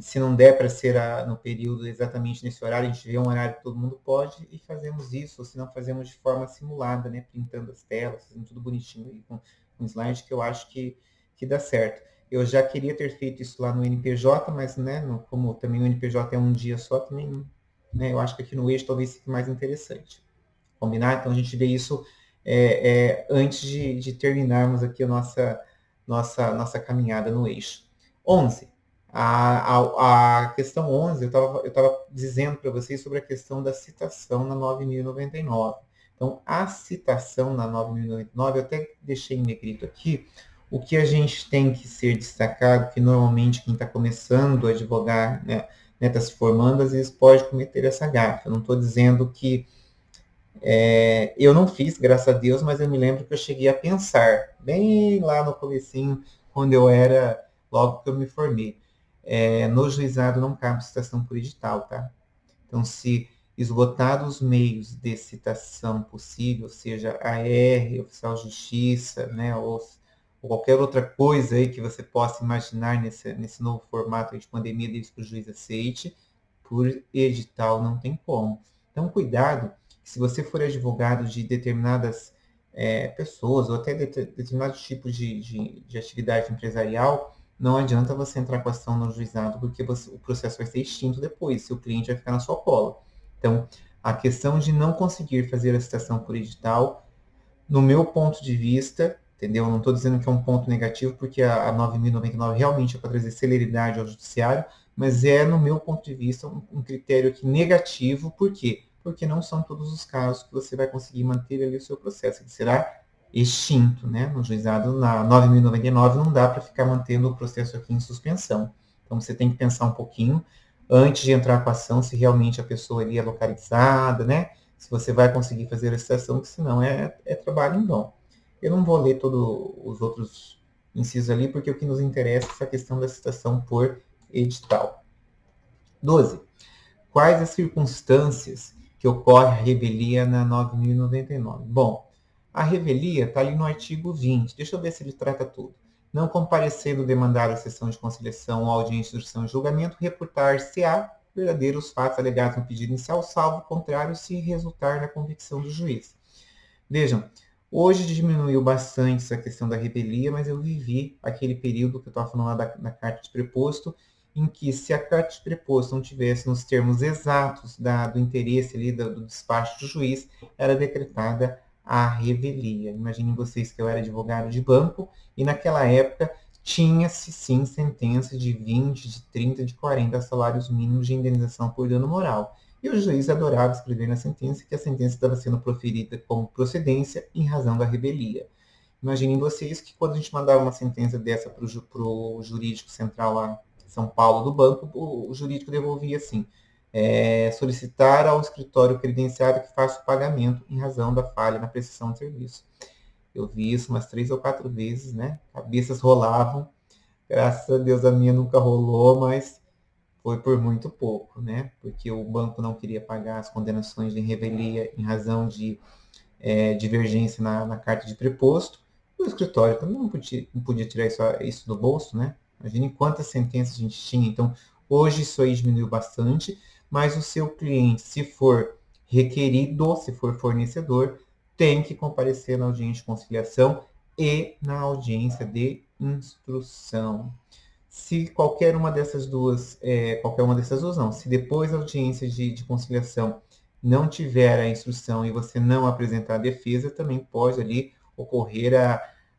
Se não der para ser no período exatamente nesse horário, a gente vê um horário que todo mundo pode e fazemos isso, ou se não fazemos de forma simulada, né? Pintando as telas, fazendo tudo bonitinho aí com slide, que eu acho que dá certo. Eu já queria ter feito isso lá no NPJ, mas, né, como também o NPJ é um dia só, também, né, eu acho que aqui no eixo talvez fique mais interessante. Combinar? Então a gente vê isso antes de terminarmos aqui a nossa caminhada no eixo. 11. A questão 11, eu estava dizendo para vocês sobre a questão da citação na 9.099. Então, a citação na 9.099, eu até deixei em negrito aqui, o que a gente tem que ser destacado, que normalmente quem está começando a advogar, né, está se formando, às vezes pode cometer essa gafe. Eu não estou dizendo que eu não fiz, graças a Deus, mas eu me lembro que eu cheguei a pensar, bem lá no comecinho, quando logo que eu me formei. No juizado não cabe citação por edital, tá? Então, se esgotados os meios de citação possível, seja AR, oficial de justiça, né, ou qualquer outra coisa aí que você possa imaginar nesse novo formato de pandemia, desde que o juiz aceite, por edital não tem como. Então, cuidado, se você for advogado de determinadas pessoas, ou até determinados tipos de atividade empresarial, não adianta você entrar com a ação no juizado, porque o processo vai ser extinto depois, seu cliente vai ficar na sua cola. Então, a questão de não conseguir fazer a citação por edital, no meu ponto de vista, entendeu? Não estou dizendo que é um ponto negativo, porque a 9.099 realmente é para trazer celeridade ao judiciário, mas no meu ponto de vista, um critério aqui negativo. Por quê? Porque não são todos os casos que você vai conseguir manter ali o seu processo. Ele será extinto, né? No juizado, na 9.099, não dá para ficar mantendo o processo aqui em suspensão. Então, você tem que pensar um pouquinho antes de entrar com a ação, se realmente a pessoa ali é localizada, né? Se você vai conseguir fazer a citação, que senão é trabalho em vão. Eu não vou ler todos os outros incisos ali, porque o que nos interessa é essa questão da citação por edital. 12. Quais as circunstâncias que que ocorre a revelia na 9.099. Bom, a revelia está ali no artigo 20. Deixa eu ver se ele trata tudo. Não comparecendo demandado à sessão de conciliação ou audiência de instrução e julgamento, reportar-se-á verdadeiros fatos alegados no pedido inicial, salvo contrário, se resultar na convicção do juiz. Vejam, hoje diminuiu bastante essa questão da revelia, mas eu vivi aquele período que eu estava falando lá da carta de preposto, em que se a carta de preposto não tivesse nos termos exatos do interesse ali do despacho do juiz, era decretada a revelia. Imaginem vocês que eu era advogado de banco e naquela época tinha-se sim sentença de 20, de 30, de 40 salários mínimos de indenização por dano moral. E o juiz adorava escrever na sentença que a sentença estava sendo proferida como procedência em razão da revelia. Imaginem vocês que quando a gente mandava uma sentença dessa para o jurídico central lá em São Paulo do banco, o jurídico devolvia assim, solicitar ao escritório credenciado que faça o pagamento em razão da falha na prestação de serviço. Eu vi isso umas 3 ou 4 vezes, né? Cabeças rolavam. Graças a Deus a minha nunca rolou, mas foi por muito pouco, né? Porque o banco não queria pagar as condenações de revelia em razão de divergência na carta de preposto. E o escritório também não podia tirar isso do bolso, né? Imagine quantas sentenças a gente tinha. Então, hoje isso aí diminuiu bastante, mas o seu cliente, se for requerido, se for fornecedor, tem que comparecer na audiência de conciliação e na audiência de instrução. Se qualquer uma dessas duas não, se depois da audiência de conciliação não tiver a instrução e você não apresentar a defesa, também pode ali ocorrer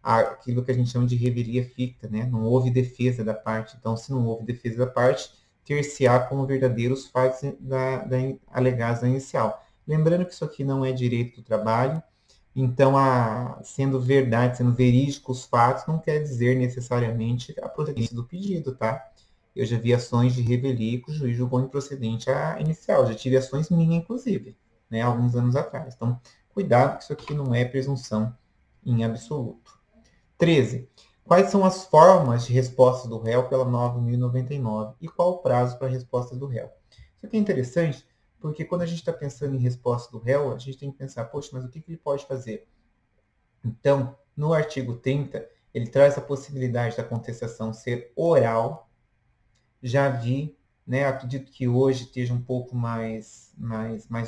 aquilo que a gente chama de revelia ficta, né? Não houve defesa da parte. Então, se não houve defesa da parte, ter-se-á como verdadeiros fatos alegados na inicial. Lembrando que isso aqui não é direito do trabalho, então, sendo verdade, sendo verídico os fatos, não quer dizer necessariamente a procedência do pedido, tá? Eu já vi ações de revelia que o juiz julgou improcedente a inicial. Já tive ações minhas, inclusive, né, alguns anos atrás. Então, cuidado que isso aqui não é presunção em absoluto. 13. Quais são as formas de resposta do réu pela 9.099 e qual o prazo para a resposta do réu? Isso aqui é interessante, porque quando a gente está pensando em resposta do réu, a gente tem que pensar, poxa, mas o que ele pode fazer? Então, no artigo 30, ele traz a possibilidade da contestação ser oral. Já vi, né, acredito que hoje esteja um pouco mais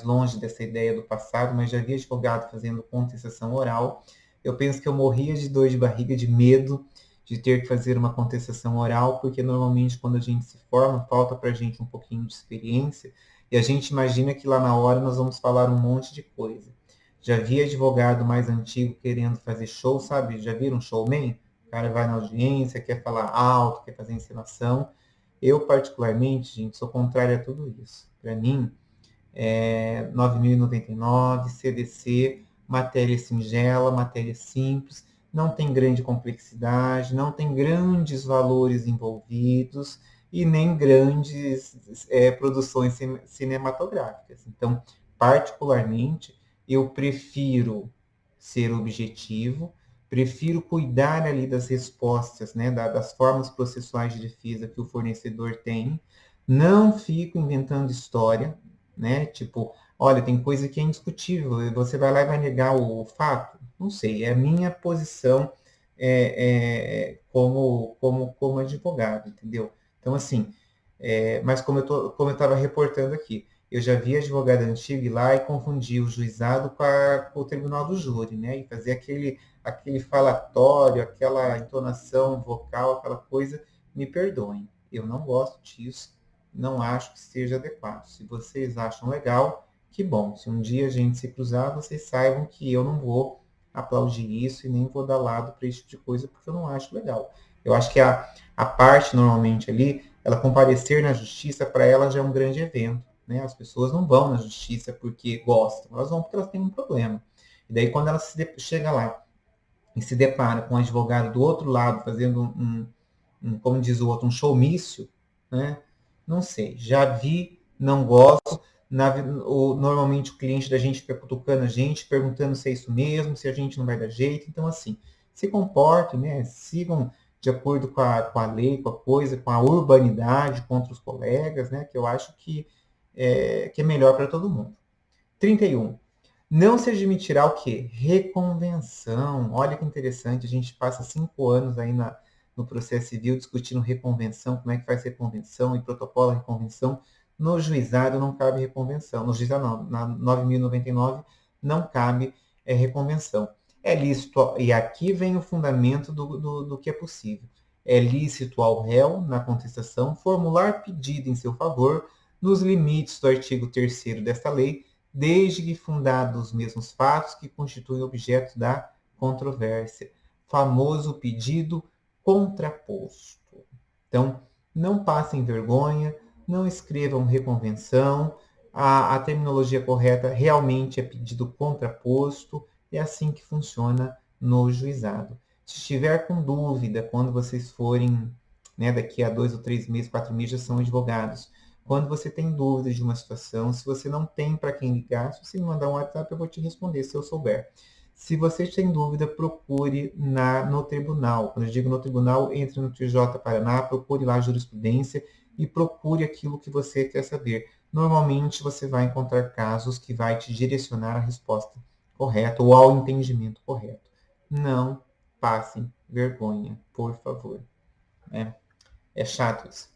longe dessa ideia do passado, mas já vi advogado fazendo contestação oral. Eu penso que eu morria de dor de barriga, de medo de ter que fazer uma contestação oral, porque normalmente quando a gente se forma, falta para a gente um pouquinho de experiência, e a gente imagina que lá na hora nós vamos falar um monte de coisa. Já vi advogado mais antigo querendo fazer show, sabe? Já viram um showman? O cara vai na audiência, quer falar alto, quer fazer encenação. Eu, particularmente, gente, sou contrário a tudo isso. Para mim, 9.099, CDC, matéria singela, matéria simples, não tem grande complexidade, não tem grandes valores envolvidos e nem grandes produções cinematográficas. Então, particularmente, eu prefiro ser objetivo, prefiro cuidar ali das respostas, né, das formas processuais de defesa que o fornecedor tem, não fico inventando história, né, tipo, olha, tem coisa que é indiscutível, e você vai lá e vai negar o fato? Não sei, é a minha posição como advogado, entendeu? Então, assim, mas como eu estava reportando aqui, eu já vi advogado antigo ir lá e confundir o juizado com o tribunal do júri, né? E fazer aquele falatório, aquela entonação vocal, aquela coisa. Me perdoem, eu não gosto disso, não acho que seja adequado. Se vocês acham legal, que bom. Se um dia a gente se cruzar, vocês saibam que eu não vou aplaudir isso e nem vou dar lado para esse tipo de coisa, porque eu não acho legal. Eu acho que a parte, normalmente, ali, ela comparecer na justiça, para ela já é um grande evento. Né? As pessoas não vão na justiça porque gostam, elas vão porque elas têm um problema. E daí, quando ela chega lá e se depara com um advogado do outro lado fazendo como diz o outro, um showmício, né? Não sei, já vi, não gosto. Normalmente o cliente da gente fica cutucando a gente, perguntando se é isso mesmo, se a gente não vai dar jeito. Então, assim, se comportem, né? Sigam de acordo com a lei, com a coisa, com a urbanidade contra os colegas, né? Que eu acho que é melhor para todo mundo. 31. Não se admitirá o quê? Reconvenção. Olha que interessante, a gente passa 5 anos aí no processo civil discutindo reconvenção, como é que faz reconvenção e protocolo de reconvenção. No juizado não cabe reconvenção. No juizado não, na 9.099 não cabe reconvenção. É lícito, e aqui vem o fundamento do que é possível. É lícito ao réu, na contestação, formular pedido em seu favor, nos limites do artigo 3º desta lei, desde que fundados os mesmos fatos que constituem objeto da controvérsia. Famoso pedido contraposto. Então, não passem vergonha, não escrevam reconvenção, a terminologia correta realmente é pedido contraposto, é assim que funciona no juizado. Se estiver com dúvida, quando vocês forem, né, daqui a 2 ou 3 meses, 4 meses, já são advogados. Quando você tem dúvida de uma situação, se você não tem para quem ligar, se você me mandar um WhatsApp, eu vou te responder se eu souber. Se você tem dúvida, procure no tribunal. Quando eu digo no tribunal, entre no TJ Paraná, procure lá a jurisprudência e procure aquilo que você quer saber. Normalmente você vai encontrar casos que vai te direcionar à resposta correta ou ao entendimento correto. Não passem vergonha, por favor. É chato isso.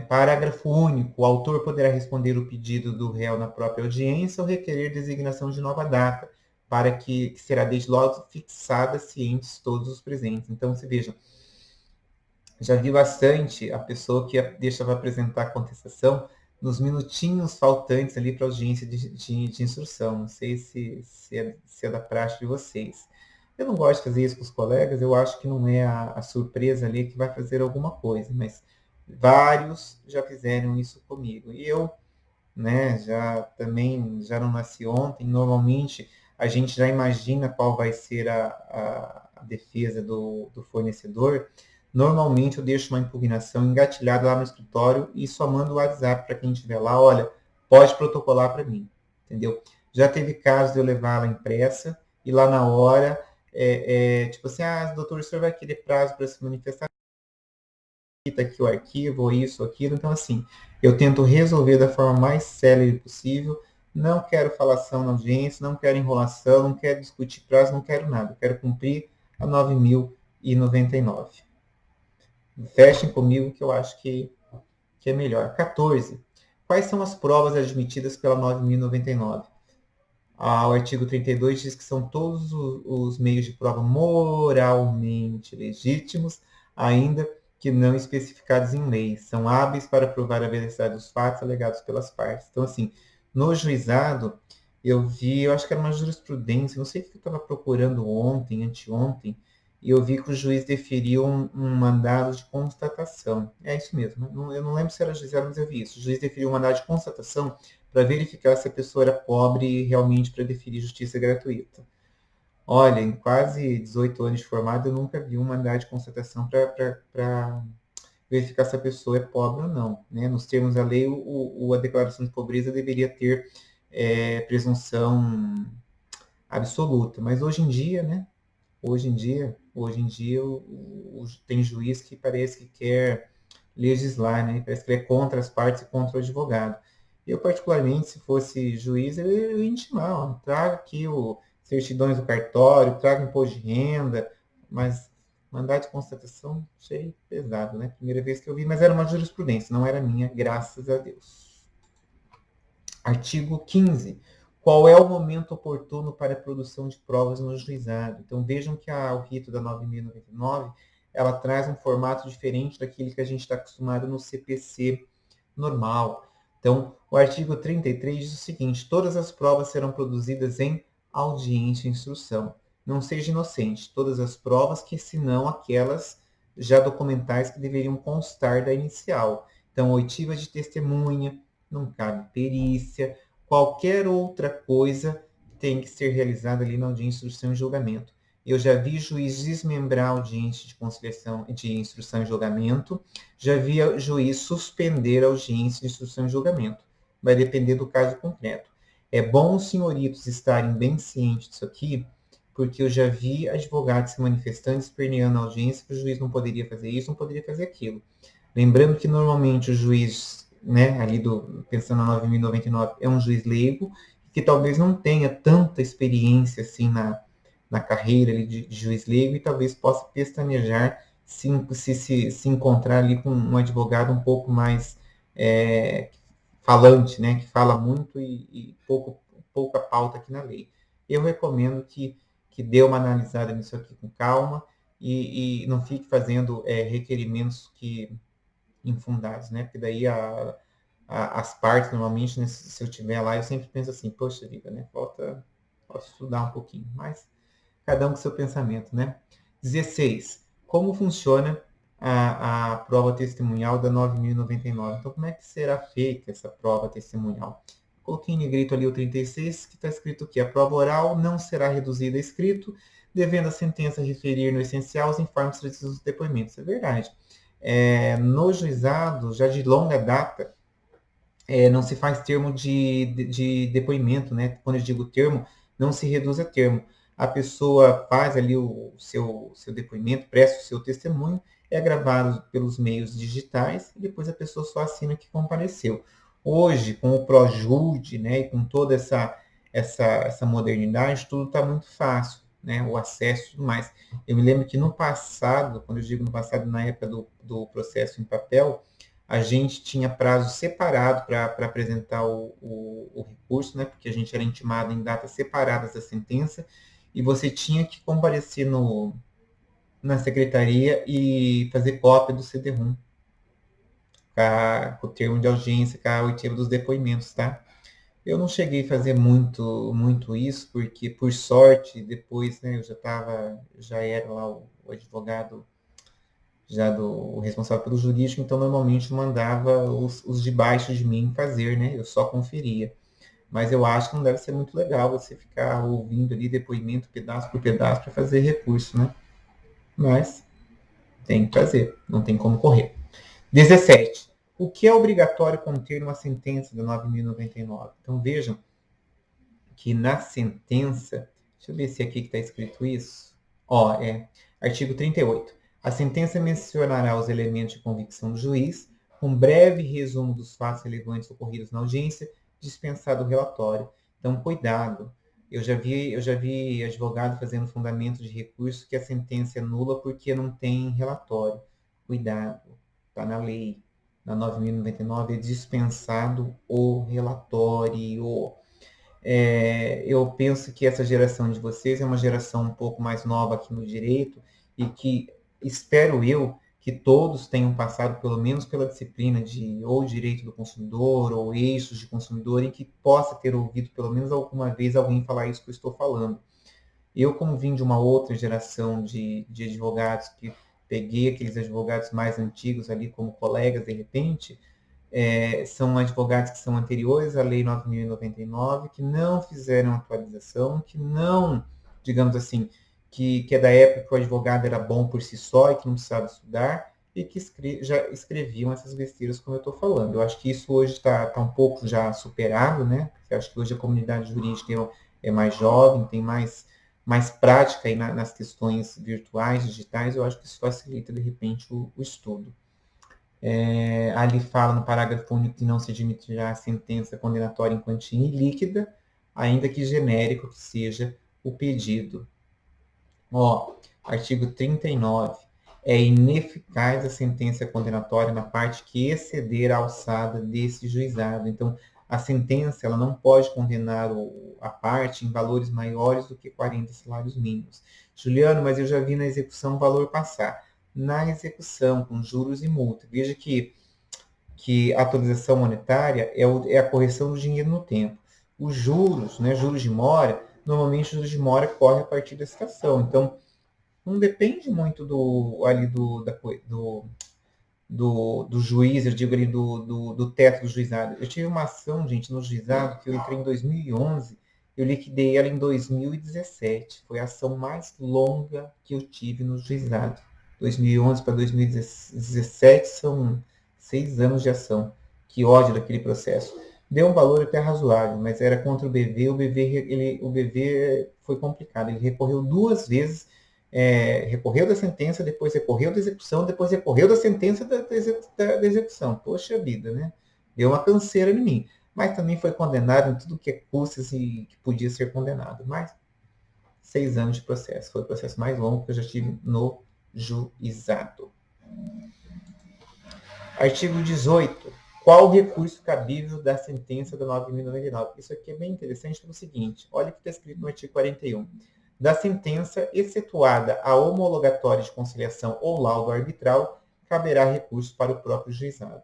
Parágrafo único. O autor poderá responder o pedido do réu na própria audiência ou requerer designação de nova data, para que será desde logo fixada cientes todos os presentes. Então, você veja, já vi bastante a pessoa que deixa para apresentar a contestação nos minutinhos faltantes ali para a audiência de instrução. Não sei se é da praxe de vocês. Eu não gosto de fazer isso com os colegas, eu acho que não é a surpresa ali que vai fazer alguma coisa, mas vários já fizeram isso comigo. E eu, né, já não nasci ontem, normalmente a gente já imagina qual vai ser a defesa do fornecedor. Normalmente eu deixo uma impugnação engatilhada lá no escritório e só mando o WhatsApp para quem estiver lá, olha, pode protocolar para mim, entendeu? Já teve caso de eu levar ela impressa e lá na hora, tipo assim, doutor, o senhor vai querer prazo para se manifestar? Está aqui o arquivo, ou isso, ou aquilo. Então, assim, eu tento resolver da forma mais célere possível. Não quero falação na audiência, não quero enrolação, não quero discutir prazo, não quero nada. Eu quero cumprir a 9.099. Fechem comigo que eu acho que é melhor. 14. Quais são as provas admitidas pela 9.099? O artigo 32 diz que são todos os meios de prova moralmente legítimos, ainda que não especificados em lei. São hábeis para provar a veracidade dos fatos alegados pelas partes. Então, assim, no juizado, eu acho que era uma jurisprudência, não sei o que eu estava procurando ontem, anteontem, e eu vi que o juiz deferiu um mandado de constatação. É isso mesmo, eu não lembro se era juizado, mas eu vi isso. O juiz deferiu um mandado de constatação para verificar se a pessoa era pobre realmente para deferir justiça gratuita. Olha, em quase 18 anos de formado, eu nunca vi um mandado de constatação para verificar se a pessoa é pobre ou não. Né? Nos termos da lei, a declaração de pobreza deveria ter presunção absoluta. Mas hoje em dia, né? Hoje em dia tem juiz que parece que quer legislar, né? Parece que ele é contra as partes e contra o advogado. Eu, particularmente, se fosse juiz, eu ia intimar, traga aqui o certidões do cartório, traga imposto de renda, mas mandado de constatação, achei pesado, né? Primeira vez que eu vi, mas era uma jurisprudência, não era minha, graças a Deus. Artigo 15. Qual é o momento oportuno para a produção de provas no juizado? Então, vejam que o rito da 9.099, ela traz um formato diferente daquele que a gente está acostumado no CPC normal. Então, o artigo 33 diz o seguinte: todas as provas serão produzidas em audiência de instrução. Não seja inocente, todas as provas que, senão aquelas já documentais que deveriam constar da inicial. Então, oitiva de testemunha, não cabe perícia, qualquer outra coisa tem que ser realizada ali na audiência de instrução e julgamento. Eu já vi juiz desmembrar a audiência de conciliação de instrução e julgamento, já vi juiz suspender a audiência de instrução e julgamento. Vai depender do caso concreto. É bom os senhoritos estarem bem cientes disso aqui, porque eu já vi advogados se manifestando, esperneando a audiência, que o juiz não poderia fazer isso, não poderia fazer aquilo. Lembrando que normalmente o juiz né, ali pensando na 9.099, é um juiz leigo, que talvez não tenha tanta experiência assim na carreira ali de juiz leigo e talvez possa pestanejar se encontrar ali com um advogado um pouco mais falante, né, que fala muito e pouca pauta aqui na lei. Eu recomendo que dê uma analisada nisso aqui com calma e não fique fazendo requerimentos infundados, né? Porque daí as partes, normalmente, né, se eu tiver lá, eu sempre penso assim, poxa vida, né? Posso estudar um pouquinho, mas cada um com seu pensamento, né? 16. Como funciona a prova testemunhal da 9.099? Então, como é que será feita essa prova testemunhal? Coloquei em negrito ali o 36, que está escrito que a prova oral não será reduzida a escrito, devendo a sentença referir no essencial os informes trazidos dos depoimentos. É verdade. No juizado, já de longa data, não se faz termo de depoimento, né? Quando eu digo termo, não se reduz a termo. A pessoa faz ali o seu depoimento, presta o seu testemunho, é gravado pelos meios digitais e depois a pessoa só assina que compareceu. Hoje, com o ProJude, né, e com toda essa modernidade, tudo está muito fácil, né? O acesso e tudo mais. Eu me lembro que no passado, quando eu digo no passado, na época do processo em papel, a gente tinha prazo separado para apresentar o recurso, né? Porque a gente era intimado em datas separadas da sentença, e você tinha que comparecer na secretaria e fazer cópia do CD-ROM, com o termo de audiência, com a oitiva dos depoimentos, tá? Eu não cheguei a fazer muito isso, porque, por sorte, depois, né, já era lá o advogado o responsável pelo jurídico, então normalmente mandava os de baixo de mim fazer, né? Eu só conferia. Mas eu acho que não deve ser muito legal você ficar ouvindo ali depoimento pedaço por pedaço para fazer recurso, né? Mas tem que fazer, não tem como correr. 17. O que é obrigatório conter numa sentença da 9.099? Então vejam que na sentença, deixa eu ver se aqui que está escrito isso. Artigo 38. A sentença mencionará os elementos de convicção do juiz, um breve resumo dos fatos relevantes ocorridos na audiência, dispensado o relatório. Então, cuidado. Eu já vi advogado fazendo fundamento de recurso que a sentença é nula porque não tem relatório. Cuidado. Está na lei. Na 9.099 é dispensado o relatório. Eu penso que essa geração de vocês é uma geração um pouco mais nova aqui no direito e que espero eu que todos tenham passado pelo menos pela disciplina de ou direito do consumidor ou eixos de consumidor em que possa ter ouvido pelo menos alguma vez alguém falar isso que eu estou falando. Eu, como vim de uma outra geração de advogados, que peguei aqueles advogados mais antigos ali como colegas de repente, são advogados que são anteriores à Lei 9.099, que não fizeram atualização, que não, digamos assim, que é da época que o advogado era bom por si só e que não precisava estudar, e que já escreviam essas besteiras como eu estou falando. Eu acho que isso hoje está um pouco já superado, né? Eu acho que hoje a comunidade jurídica é mais jovem, tem mais prática aí nas questões virtuais, digitais. Eu acho que isso facilita, de repente, o estudo. Ali fala no parágrafo único que não se admitirá a sentença condenatória em quantia ilíquida, ainda que genérico que seja o pedido. Artigo 39. É ineficaz a sentença condenatória na parte que exceder a alçada desse juizado. Então, a sentença ela não pode condenar a parte em valores maiores do que 40 salários mínimos. Juliano, mas eu já vi na execução o valor passar. Na execução, com juros e multa. Veja que a atualização monetária é a correção do dinheiro no tempo. Os juros, né, juros de mora, normalmente os juros de mora corre a partir da citação. Então, não depende muito do juiz, eu digo ali do teto do juizado. Eu tive uma ação, gente, no juizado, que eu entrei em 2011, eu liquidei ela em 2017. Foi a ação mais longa que eu tive no juizado. 2011 para 2017 são 6 anos de ação. Que ódio daquele processo. Deu um valor até razoável, mas era contra o BV. O BV foi complicado. Ele recorreu 2 vezes, recorreu da sentença, depois recorreu da execução, depois recorreu da sentença da execução. Poxa vida, né? deu uma canseira em mim. Mas também foi condenado em tudo que é custas e que podia ser condenado. Mas 6 anos de processo. Foi o processo mais longo que eu já tive no juizado. Artigo 18. Qual o recurso cabível da sentença da 9.099? Isso aqui é bem interessante pelo seguinte. Olha o que está escrito no artigo 41. Da sentença, excetuada a homologatória de conciliação ou laudo arbitral, caberá recurso para o próprio juizado.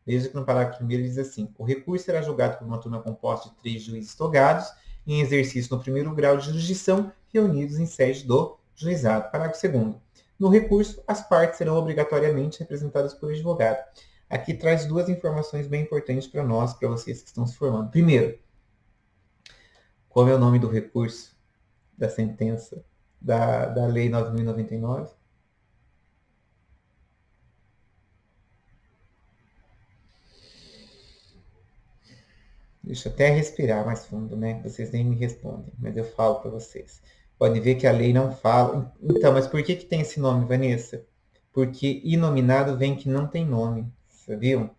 Veja que no parágrafo 1º diz assim: o recurso será julgado por uma turma composta de 3 juízes togados, em exercício no primeiro grau de jurisdição, reunidos em sede do juizado. Parágrafo 2º. No recurso, as partes serão obrigatoriamente representadas por advogado. Aqui traz duas informações bem importantes para nós, para vocês que estão se formando. Primeiro, qual é o nome do recurso da sentença da Lei 9.099? Deixa eu até respirar mais fundo, né? Vocês nem me respondem, mas eu falo para vocês. Pode ver que a lei não fala. Então, mas por que tem esse nome, Vanessa? Porque inominado vem que não tem nome, sabiam?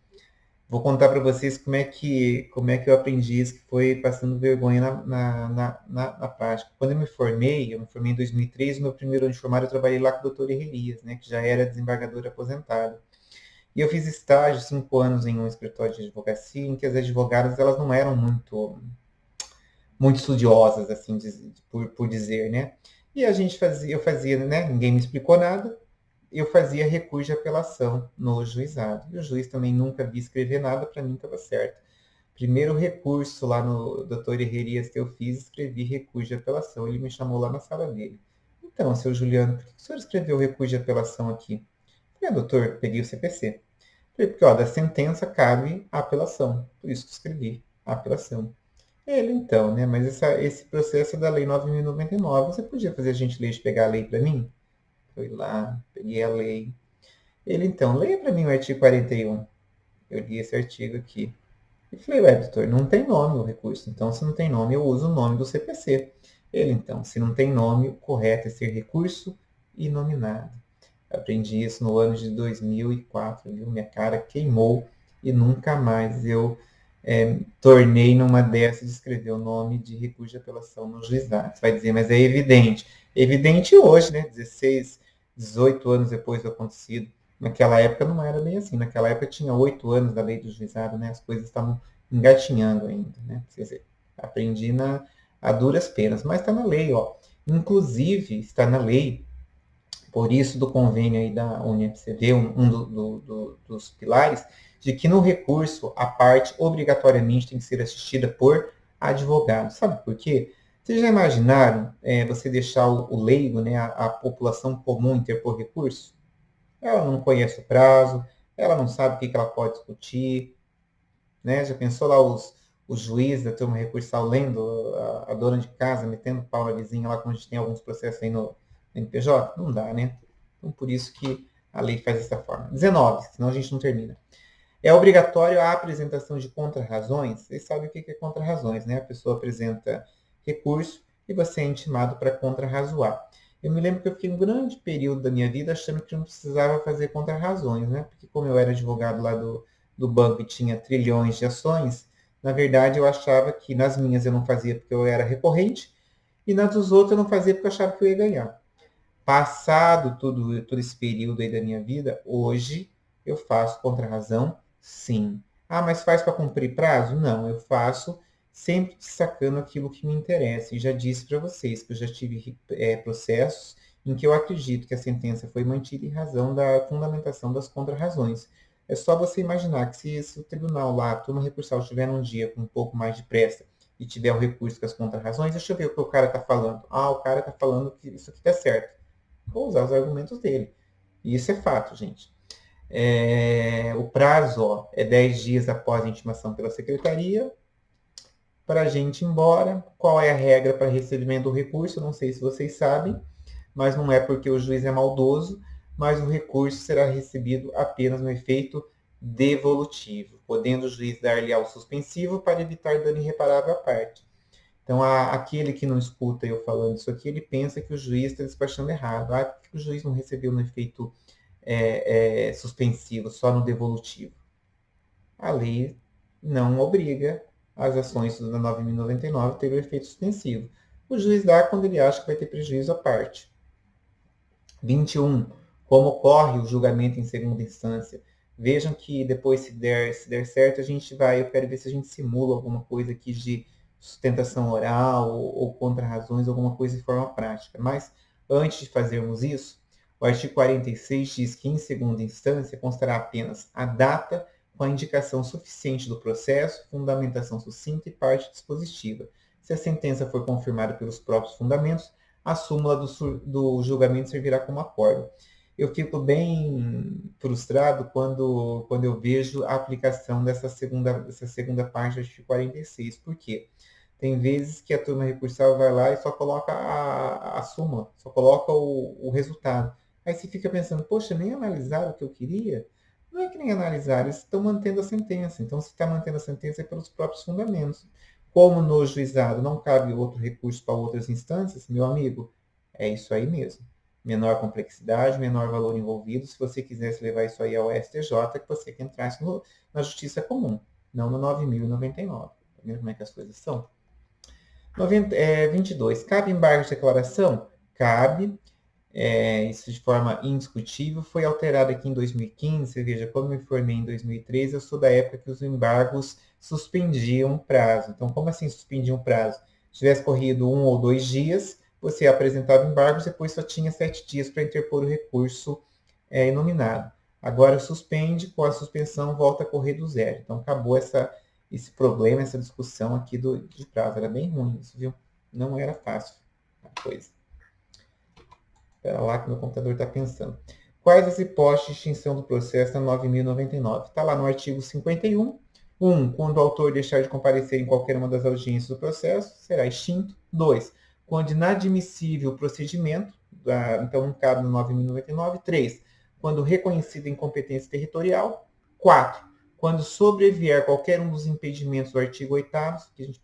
Vou contar para vocês como é que eu aprendi isso, que foi passando vergonha na prática. Quando eu me formei em 2003, no meu primeiro ano de formado, eu trabalhei lá com o doutor Elias, né, que já era desembargador aposentado. E eu fiz estágio 5 anos em um escritório de advocacia, em que as advogadas elas não eram muito estudiosas, assim, por dizer, né? E eu fazia, né? Ninguém me explicou nada, eu fazia recurso de apelação no juizado. E o juiz também nunca vi escrever nada, para mim estava certo. Primeiro recurso lá no doutor Herrerias que eu fiz, escrevi recurso de apelação. Ele me chamou lá na sala dele. Então, seu Juliano, por que o senhor escreveu recurso de apelação aqui? Falei, doutor, peguei o CPC. Falei, porque, ó, da sentença cabe a apelação. Por isso que escrevi a apelação. Ele, então, né, mas esse processo é da Lei 9.099, você podia fazer a gentileza de pegar a lei para mim? Fui lá, peguei a lei. Ele, então, leia para mim o artigo 41. Eu li esse artigo aqui. E falei, ué, doutor, não tem nome o recurso. Então, se não tem nome, eu uso o nome do CPC. Ele, então, se não tem nome, o correto é ser recurso inominado. Aprendi isso no ano de 2004, viu? Minha cara queimou e nunca mais eu tornei numa dessas de escrever o nome de recurso de apelação no juizado. Você vai dizer, mas é evidente. Evidente hoje, né? 16, 18 anos depois do acontecido. Naquela época não era bem assim. Naquela época tinha 8 anos da lei do juizado, né? As coisas estavam engatinhando ainda, né? Quer dizer, aprendi a duras penas, mas está na lei, ó. Inclusive, está na lei, por isso do convênio aí da UniFCV, dos pilares, de que no recurso a parte obrigatoriamente tem que ser assistida por advogado. Sabe por quê? Vocês já imaginaram você deixar o leigo, né, a população comum interpor recurso? Ela não conhece o prazo, ela não sabe o que ela pode discutir, né? Já pensou lá os juízes da turma recursal lendo a dona de casa, metendo pau na vizinha lá quando a gente tem alguns processos aí no NPJ? Não dá, né? Então, por isso que a lei faz dessa forma. 19, senão a gente não termina. É obrigatório a apresentação de contrarrazões. Vocês sabem o que é contrarrazões, né? A pessoa apresenta recurso e você é intimado para contrarrazoar. Eu me lembro que eu fiquei um grande período da minha vida achando que não precisava fazer contrarrazões, né? Porque como eu era advogado lá do banco e tinha trilhões de ações, na verdade eu achava que nas minhas eu não fazia porque eu era recorrente e nas dos outros eu não fazia porque eu achava que eu ia ganhar. Passado todo esse período aí da minha vida, hoje eu faço contrarrazão, sim. Ah, mas faz para cumprir prazo? Não, eu faço sempre destacando aquilo que me interessa. E já disse para vocês que eu já tive processos em que eu acredito que a sentença foi mantida em razão da fundamentação das contrarrazões. É só você imaginar que se o tribunal lá, a turma recursal, estiver num dia com um pouco mais de pressa e tiver o recurso com as contrarrazões, deixa eu ver o que o cara está falando. Ah, o cara está falando que isso aqui está certo. Vou usar os argumentos dele. E isso é fato, gente. O prazo é 10 dias após a intimação pela secretaria para a gente ir embora. Qual é a regra para recebimento do recurso? Não sei se vocês sabem, mas não é porque o juiz é maldoso, mas o recurso será recebido apenas no efeito devolutivo, podendo o juiz dar-lhe ao suspensivo para evitar dano irreparável à parte. Então, aquele que não escuta eu falando isso aqui, ele pensa que o juiz está despachando errado. Ah, por que o juiz não recebeu no efeito suspensivo, só no devolutivo? A lei não obriga as ações da 9.099 a ter o efeito suspensivo. O juiz dá quando ele acha que vai ter prejuízo à parte. 21. Como ocorre o julgamento em segunda instância? Vejam que depois, se der certo, eu quero ver se a gente simula alguma coisa aqui de sustentação oral ou contra-razões, alguma coisa de forma prática. Mas, antes de fazermos isso, o artigo 46 diz que, em segunda instância, constará apenas a data com a indicação suficiente do processo, fundamentação sucinta e parte dispositiva. Se a sentença for confirmada pelos próprios fundamentos, a súmula do julgamento servirá como acordo. Eu fico bem frustrado quando eu vejo a aplicação dessa segunda parte do artigo 46. Por quê? Tem vezes que a turma recursal vai lá e só coloca a súmula, só coloca o resultado. Aí você fica pensando, poxa, nem analisaram o que eu queria? Não é que nem analisaram, eles estão mantendo a sentença. Então, se está mantendo a sentença é pelos próprios fundamentos. Como no juizado não cabe outro recurso para outras instâncias, meu amigo, é isso aí mesmo. Menor complexidade, menor valor envolvido. Se você quisesse levar isso aí ao STJ, que você que entrasse na justiça comum, não no 9.099. Tá vendo como é que as coisas são? 22. Cabe embargo de declaração? Cabe. Isso de forma indiscutível. Foi alterado aqui em 2015. Você veja, quando eu me formei em 2013, eu sou da época que os embargos suspendiam o prazo. Então, como assim suspendiam o prazo? Se tivesse corrido 1 ou 2 dias, você apresentava embargos, depois só tinha 7 dias para interpor o recurso inominado. Agora suspende, com a suspensão volta a correr do zero. Então, acabou esse problema, essa discussão aqui de prazo. Era bem ruim isso, viu? Não era fácil a coisa. Espera lá que meu computador está pensando. Quais as hipóteses de extinção do processo na 9.099? Está lá no artigo 51. 1. Quando o autor deixar de comparecer em qualquer uma das audiências do processo, será extinto. 2. Quando inadmissível o procedimento, então não cabe no 9.099. 3. Quando reconhecida incompetência territorial. 4. Quando sobrevier qualquer um dos impedimentos do artigo 8º, que a gente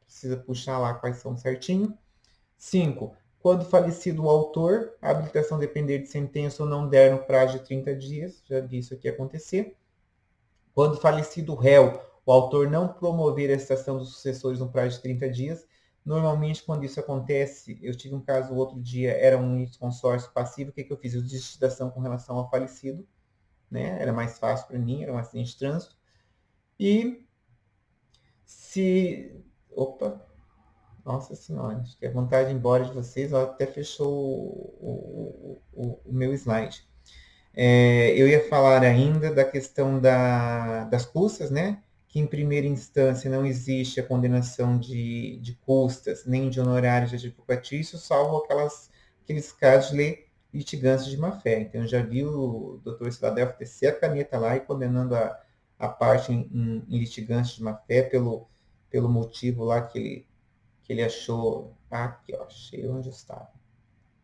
precisa puxar lá quais são certinho. 5. Quando falecido o autor, a habilitação depender de sentença ou não der no prazo de 30 dias, já vi isso aqui acontecer. Quando falecido o réu, o autor não promover a cessação dos sucessores no prazo de 30 dias. Normalmente, quando isso acontece, eu tive um caso outro dia, era um consórcio passivo, o que eu fiz? Eu desisti da ação com relação ao falecido, né? Era mais fácil para mim, era um acidente de trânsito. E se... Opa! Nossa senhora, acho que a vontade de ir embora de vocês até fechou o meu slide. Eu ia falar ainda da questão das custas, né? Que em primeira instância não existe a condenação de custas, nem de honorários de advocatício, salvo aqueles casos de litigância de má-fé. Então, eu já vi o doutor Ciladelfo descer a caneta lá e condenando a parte em litigância de má-fé pelo motivo lá que ele achou. Aqui, ó, achei onde estava.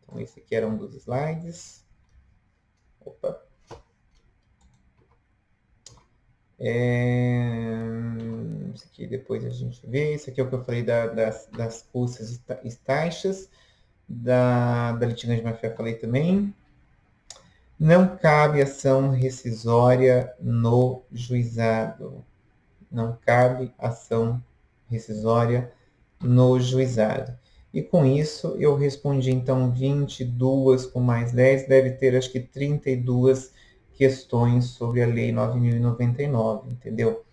Então, esse aqui era um dos slides. Opa. Isso aqui depois a gente vê. Isso aqui é o que eu falei das custas e taxas. Da litigância de má-fé falei também. Não cabe ação rescisória no juizado. Não cabe ação rescisória no juizado. E com isso eu respondi então 22 com mais 10, deve ter acho que 32 questões sobre a Lei 9.099, entendeu?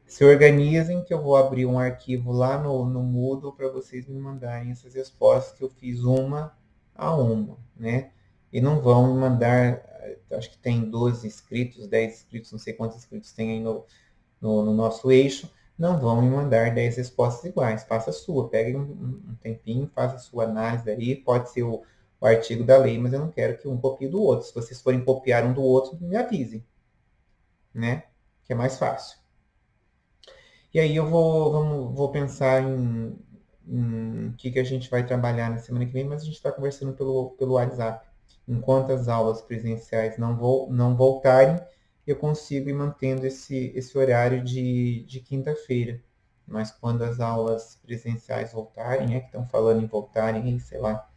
Se organizem que eu vou abrir um arquivo lá no Moodle para vocês me mandarem essas respostas que eu fiz uma a uma, né? E não vão me mandar, acho que tem 12 inscritos, 10 inscritos, não sei quantos inscritos tem aí no nosso eixo, não vão me mandar 10 respostas iguais. Faça a sua, pegue um tempinho, faça a sua análise aí, pode ser o artigo da lei, mas eu não quero que um copie do outro. Se vocês forem copiar um do outro, me avisem, né? Que é mais fácil. E aí eu vou pensar em o que a gente vai trabalhar na semana que vem, mas a gente está conversando pelo WhatsApp. Enquanto as aulas presenciais não voltarem, eu consigo ir mantendo esse horário de quinta-feira. Mas quando as aulas presenciais voltarem, que estão falando em voltarem, sei lá,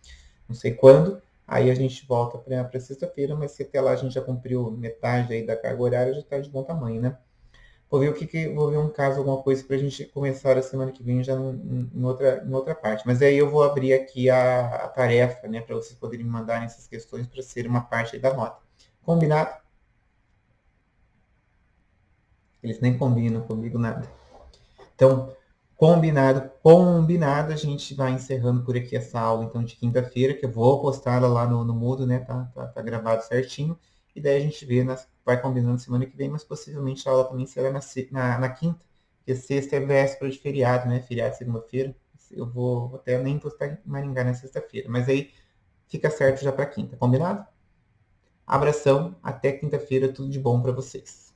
não sei quando, aí a gente volta para sexta-feira, mas se até lá a gente já cumpriu metade aí da carga horária, já está de bom tamanho, né? vou ver um caso, alguma coisa para a gente começar a semana que vem já em outra parte. Mas aí eu vou abrir aqui a tarefa, né, para vocês poderem me mandarem essas questões para ser uma parte aí da nota. Combinado? Eles nem combinam comigo nada. Então, combinado, a gente vai encerrando por aqui essa aula, então, de quinta-feira, que eu vou postar ela lá no Moodle, né, tá gravado certinho, e daí a gente vai combinando semana que vem, mas possivelmente a aula também será na quinta, porque sexta é véspera de feriado, né, feriado de segunda-feira, eu vou até nem postar em Maringá na sexta-feira, mas aí fica certo já para quinta, combinado? Abração, até quinta-feira, tudo de bom para vocês.